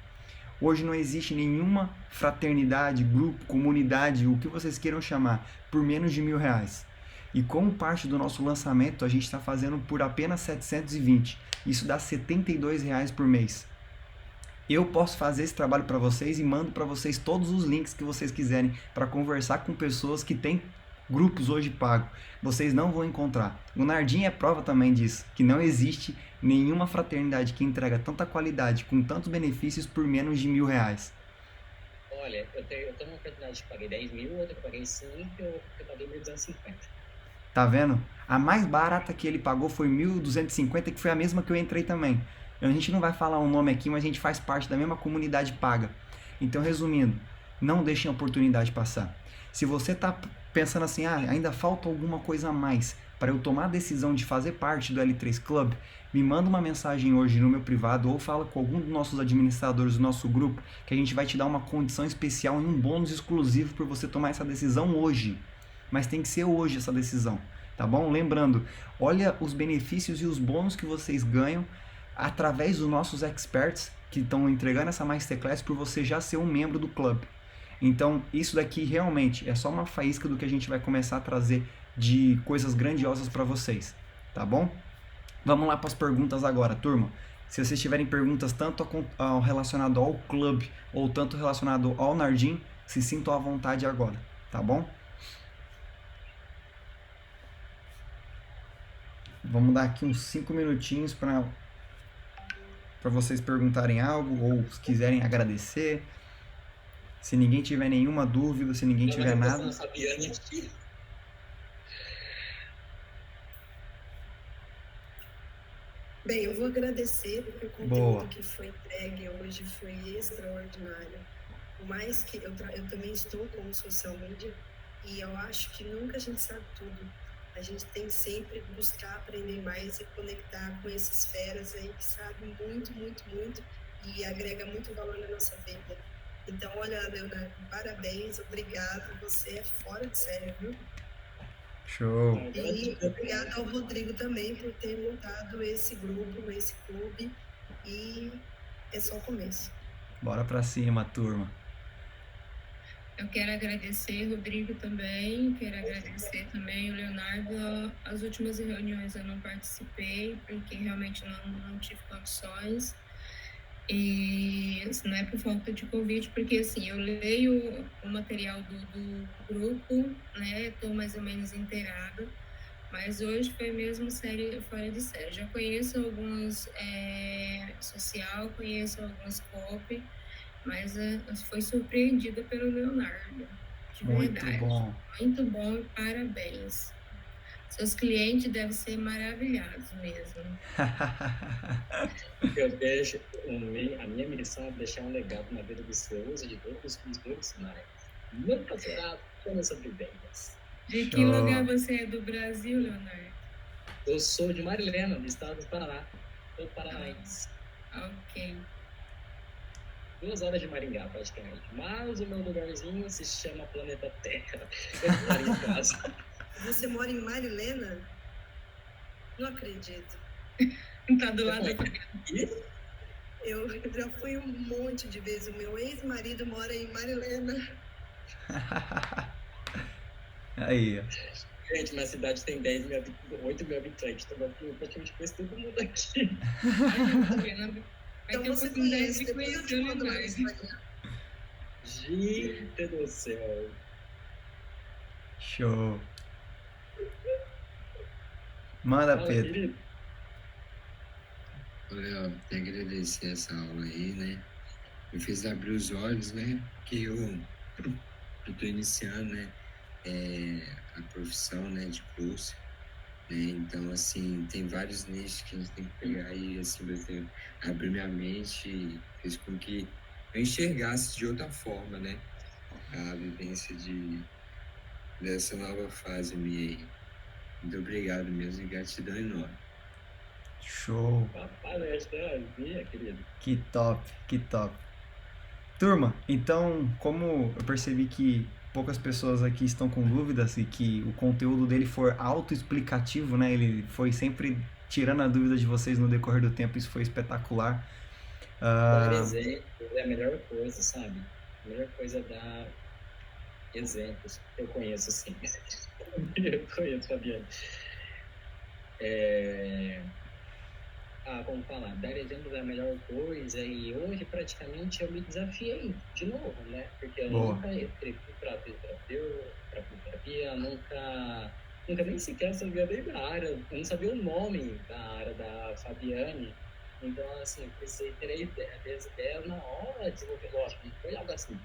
Hoje não existe nenhuma fraternidade, grupo, comunidade, o que vocês queiram chamar, por menos de R$1.000. E como parte do nosso lançamento, a gente está fazendo por apenas 720. Isso dá R$72 por mês. Eu posso fazer esse trabalho para vocês e mando para vocês todos os links que vocês quiserem para conversar com pessoas que têm grupos hoje pagos. Vocês não vão encontrar. O Nardim é prova também disso, que não existe nenhuma fraternidade que entrega tanta qualidade, com tantos benefícios por menos de R$1.000. Olha, eu tenho uma oportunidade que paguei 10 mil, outra que paguei 5, outra que eu paguei 1.250. Tá vendo? A mais barata que ele pagou foi 1.250, que foi a mesma que eu entrei também. A gente não vai falar um nome aqui, mas a gente faz parte da mesma comunidade paga. Então, resumindo, não deixem a oportunidade passar. Se você tá pensando assim, ainda falta alguma coisa a mais para eu tomar a decisão de fazer parte do L3 Club, me manda uma mensagem hoje no meu privado ou fala com algum dos nossos administradores do nosso grupo que a gente vai te dar uma condição especial e um bônus exclusivo para você tomar essa decisão hoje. Mas tem que ser hoje essa decisão, tá bom? Lembrando, olha os benefícios e os bônus que vocês ganham através dos nossos experts que estão entregando essa Masterclass por você já ser um membro do clube. Então, isso daqui realmente é só uma faísca do que a gente vai começar a trazer de coisas grandiosas para vocês, tá bom? Vamos lá para as perguntas agora, turma. Se vocês tiverem perguntas tanto relacionado ao clube ou tanto relacionado ao Nardim, se sintam à vontade agora, tá bom? Vamos dar aqui uns 5 minutinhos para para vocês perguntarem algo ou se quiserem agradecer. Se ninguém tiver nenhuma dúvida, se ninguém tiver nada. Fabiane aqui. Bem, eu vou agradecer porque o conteúdo Boa. que foi entregue hoje foi extraordinário. Por mais que eu também estou como social media e eu acho que nunca a gente sabe tudo. A gente tem que sempre buscar aprender mais e conectar com esses feras aí que sabem muito, muito, muito e agrega muito valor na nossa vida. Então, olha, Leonardo, parabéns, obrigado, você é fora de série, viu? Show. E obrigado ao Rodrigo também por ter montado esse grupo, esse clube, e é só o começo. Bora pra cima, turma. Eu quero agradecer, Rodrigo, também. Quero agradecer também o Leonardo. As últimas reuniões eu não participei, porque realmente não tive condições. E assim, não é por falta de convite, porque assim, eu leio o material do grupo, né? Estou mais ou menos inteirada. Mas hoje foi mesmo fora de série. Já conheço alguns social, conheço alguns copy, mas foi surpreendida pelo Leonardo, de Muito verdade. bom. Muito bom, parabéns. Seus clientes devem ser maravilhados mesmo. Eu deixo a minha missão é deixar um legado na vida dos seus e de todos os profissionais. Nunca será apenas sobre vendas. De que lugar você é do Brasil, Leonardo? Eu sou de Marilena, do estado do Paraná. Sou paranaense. Ok. 2 horas de Maringá, praticamente. Mas o meu lugarzinho se chama Planeta Terra. Eu moro em casa. Você mora em Marilena? Não acredito. Tá do lado da Eu já fui um monte de vezes. O meu ex-marido mora em Marilena. Aí, ó. Gente, minha cidade tem 8 mil habitantes. Então eu praticamente conheço todo mundo aqui. Então você conhece, depois eu te mando lá no Instagram. Gente do céu. Show. Manda, Fala, Pedro. querido. Olha, tenho que agradecer essa aula aí, né? Me fez abrir os olhos, né? Que eu tô iniciando, né? A profissão, né? De curso. Né? Então, assim, tem vários nichos que a gente tem que pegar e, assim, você abriu minha mente e fez com que eu enxergasse de outra forma, né? A vivência dessa nova fase minha aí. Muito obrigado mesmo e gratidão enorme. Show. Palestra, minha querida. Que top, que top. Turma, então, como eu percebi que poucas pessoas aqui estão com dúvidas e que o conteúdo dele for autoexplicativo, né? Ele foi sempre tirando a dúvida de vocês no decorrer do tempo, isso foi espetacular. Dar exemplo é a melhor coisa, sabe? A melhor coisa é dar exemplos. Eu conheço, sim. Eu conheço, Fabiano. Como falar, dar exemplos é a melhor coisa e hoje praticamente eu me desafiei de novo, né? Porque eu nunca escrevi para fisioterapia, nunca nem sequer sabia nem da área, eu não sabia o nome da área da Fabiane. Então, assim, precisei ter as ideias na hora de desenvolver. Lógico, não foi algo assim,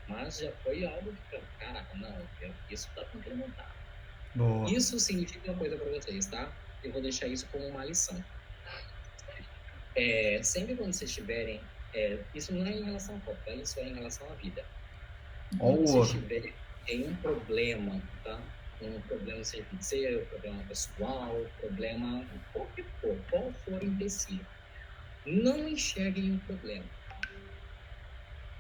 mas já foi algo que, caraca, não, isso dá para implementar. Boa. Isso significa uma coisa para vocês, tá? Eu vou deixar isso como uma lição. Sempre quando vocês tiverem, isso não é em relação ao corpo, isso é em relação à vida. Quando vocês tiverem um problema, tá? Um problema seja financeiro, problema pessoal, problema qualquer for, qual for o empecilho, não enxerguem um problema.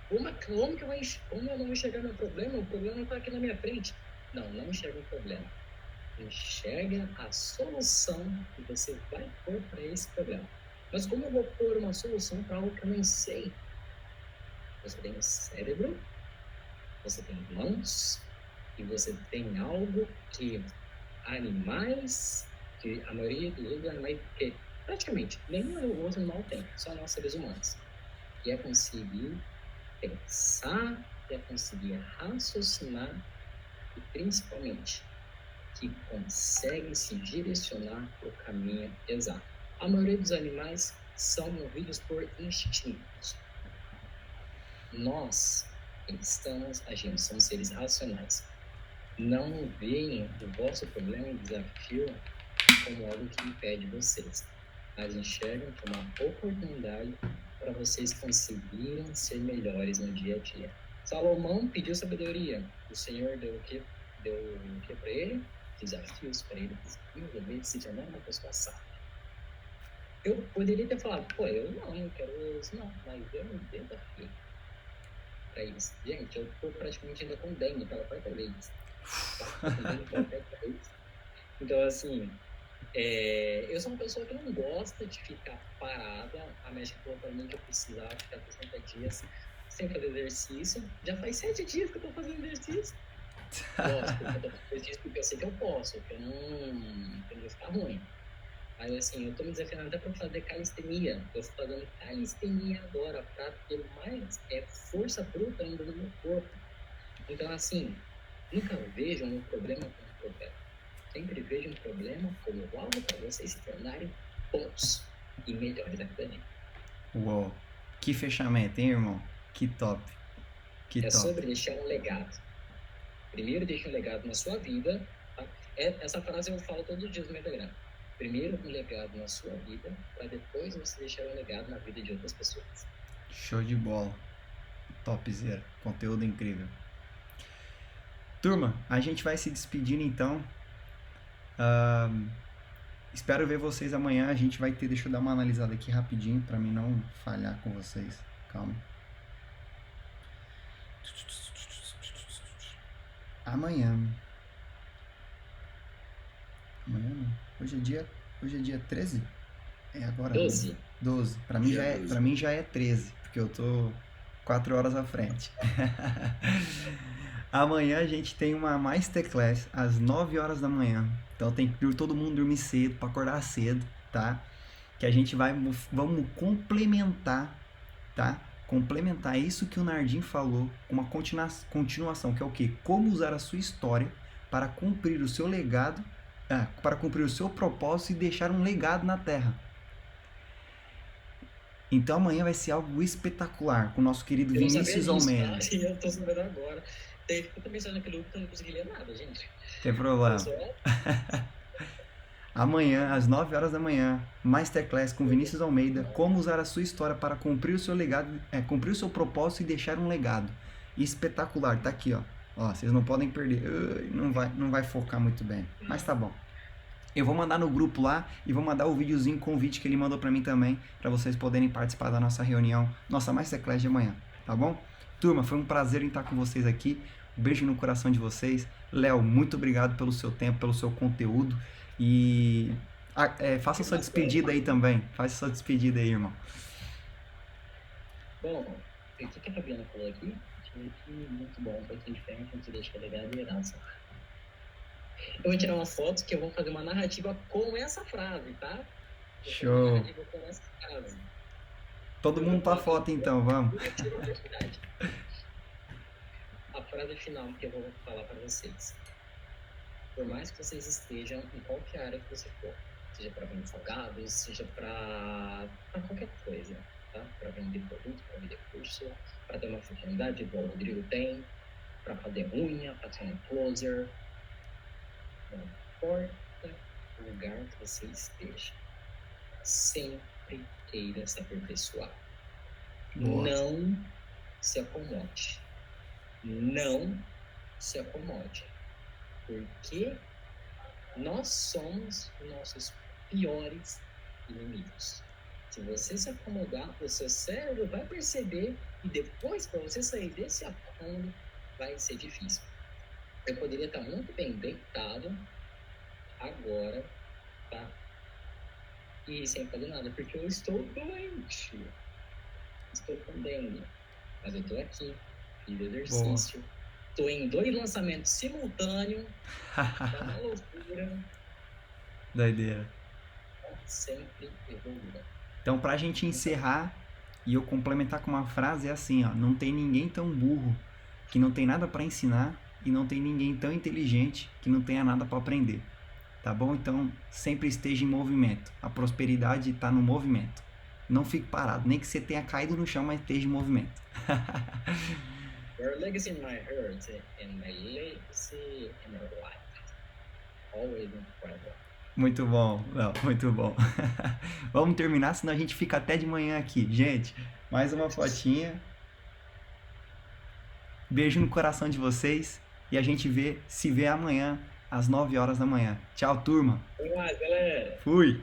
Como eu não vou enxergar meu problema? O problema está aqui na minha frente. Não enxerga um problema. Enxerga a solução que você vai pôr para esse problema. Mas como eu vou pôr uma solução para algo que eu não sei? Você tem um cérebro, você tem mãos, e você tem algo que animais, que a maioria dos outros animais, que praticamente nenhum outro animal tem, só nós seres humanos. E é conseguir pensar, é conseguir raciocinar e principalmente que consegue se direcionar para o caminho exato. A maioria dos animais são movidos por instintos. Nós estamos agindo, somos seres racionais. Não veem o vosso problema e desafio como algo que impede vocês, mas enxergam como uma oportunidade para vocês conseguirem ser melhores no dia a dia. Salomão pediu sabedoria. O Senhor deu o quê? Deu o quê para ele? Desafios para ele desenvolver, se tornar uma pessoa sábia. Eu poderia ter falado, pô, eu não quero isso, não, mas eu me desafio para isso. Gente, eu tô praticamente ainda com dengue pela quarta vez. Então, assim, eu sou uma pessoa que não gosta de ficar parada. A médica falou para mim que eu precisava ficar 60 dias sem fazer exercício. Já faz 7 dias que eu tô fazendo exercício. Gosto, eu tô fazendo exercício porque eu sei que eu posso, que eu não vou ficar ruim. Mas, assim, eu tô me desafiando até para fazer calistenia. Eu tô fazendo calistenia agora para ter mais força bruta ainda no meu corpo. Então, assim, nunca vejam um problema como um problema. Sempre vejam um problema como algo para vocês se tornarem bons e melhores da vida. Uou, que fechamento, hein, irmão? Que top. Que top. Sobre deixar um legado. Primeiro, deixe um legado na sua vida. Tá? Essa frase eu falo todos os dias no meu Instagram. Primeiro, um legado na sua vida, para depois você deixar um legado na vida de outras pessoas. Show de bola. Topzera. Conteúdo incrível. Turma, a gente vai se despedindo então. Espero ver vocês amanhã. A gente vai ter... Deixa eu dar uma analisada aqui rapidinho para mim não falhar com vocês. Calma. Amanhã não. Hoje é dia 13? É agora? 12. 12. Pra mim já é 13, porque eu tô 4 horas à frente. Amanhã a gente tem uma Masterclass às 9 horas da manhã. Então tem que todo mundo dormir cedo, pra acordar cedo, tá? Que a gente vamos complementar, tá? Complementar isso que o Nardim falou com uma continuação, que é o quê? Como usar a sua história para cumprir o seu legado, para cumprir o seu propósito e deixar um legado na Terra. Então amanhã vai ser algo espetacular com o nosso querido Vinícius Almeida. Eu tô sabendo agora. Eu também saindo naquele grupo que eu não consegui ler nada, gente. Tem problema. Amanhã, às 9 horas da manhã, Masterclass com Vinícius Almeida, como usar a sua história para cumprir o seu legado, cumprir o seu propósito e deixar um legado. Espetacular, tá aqui, ó. Ó, vocês não podem perder. Não vai focar muito bem, mas tá bom. Eu vou mandar no grupo lá e vou mandar o videozinho, convite que ele mandou pra mim também, pra vocês poderem participar da nossa reunião, nossa Masterclass de amanhã, tá bom? Turma, foi um prazer em estar com vocês aqui. Um beijo no coração de vocês. Léo, muito obrigado pelo seu tempo, pelo seu conteúdo. E faça sua despedida aí também. Faça sua despedida aí, irmão. Bom, o que a Fabiana falou aqui? Achei que muito bom, foi aqui diferente, não se deixa legado e herança. Eu vou tirar uma foto que eu vou fazer uma narrativa com essa frase, tá? Show. Com essa frase. Todo mundo pra foto então, vamos. A frase final que eu vou falar para vocês. Por mais que vocês estejam em qualquer área que você for, seja para vender salgados, seja para qualquer coisa, tá? Para vender produto, para vender curso, para ter uma oportunidade igual o Rodrigo tem, para fazer unha, para ser um closer. Não importa o lugar que você esteja, sempre queira se aperfeiçoar. Boa. Não se acomode. Não se acomode. Porque nós somos nossos piores inimigos. Se você se acomodar, o seu cérebro vai perceber e depois, para você sair desse acomodo, vai ser difícil. Eu poderia estar muito bem deitado agora, tá? E sem fazer nada, porque eu estou doente. Estou com dengue. Mas eu estou aqui, fiz exercício. Estou em 2 lançamentos simultâneos. Tá uma loucura. Doideira. Sempre evolua. Então, pra gente encerrar e eu complementar com uma frase, é assim, ó. Não tem ninguém tão burro que não tem nada pra ensinar e não tem ninguém tão inteligente que não tenha nada pra aprender. Tá bom? Então, sempre esteja em movimento. A prosperidade está no movimento. Não fique parado, nem que você tenha caído no chão, mas esteja em movimento. Your legacy in my heart and my legacy in your life. Always and forever. Muito bom, Léo, muito bom. Vamos terminar, senão a gente fica até de manhã aqui. Gente, mais uma fotinha. Beijo no coração de vocês e a gente se vê amanhã às 9 horas da manhã. Tchau, turma. Até mais, galera. Fui.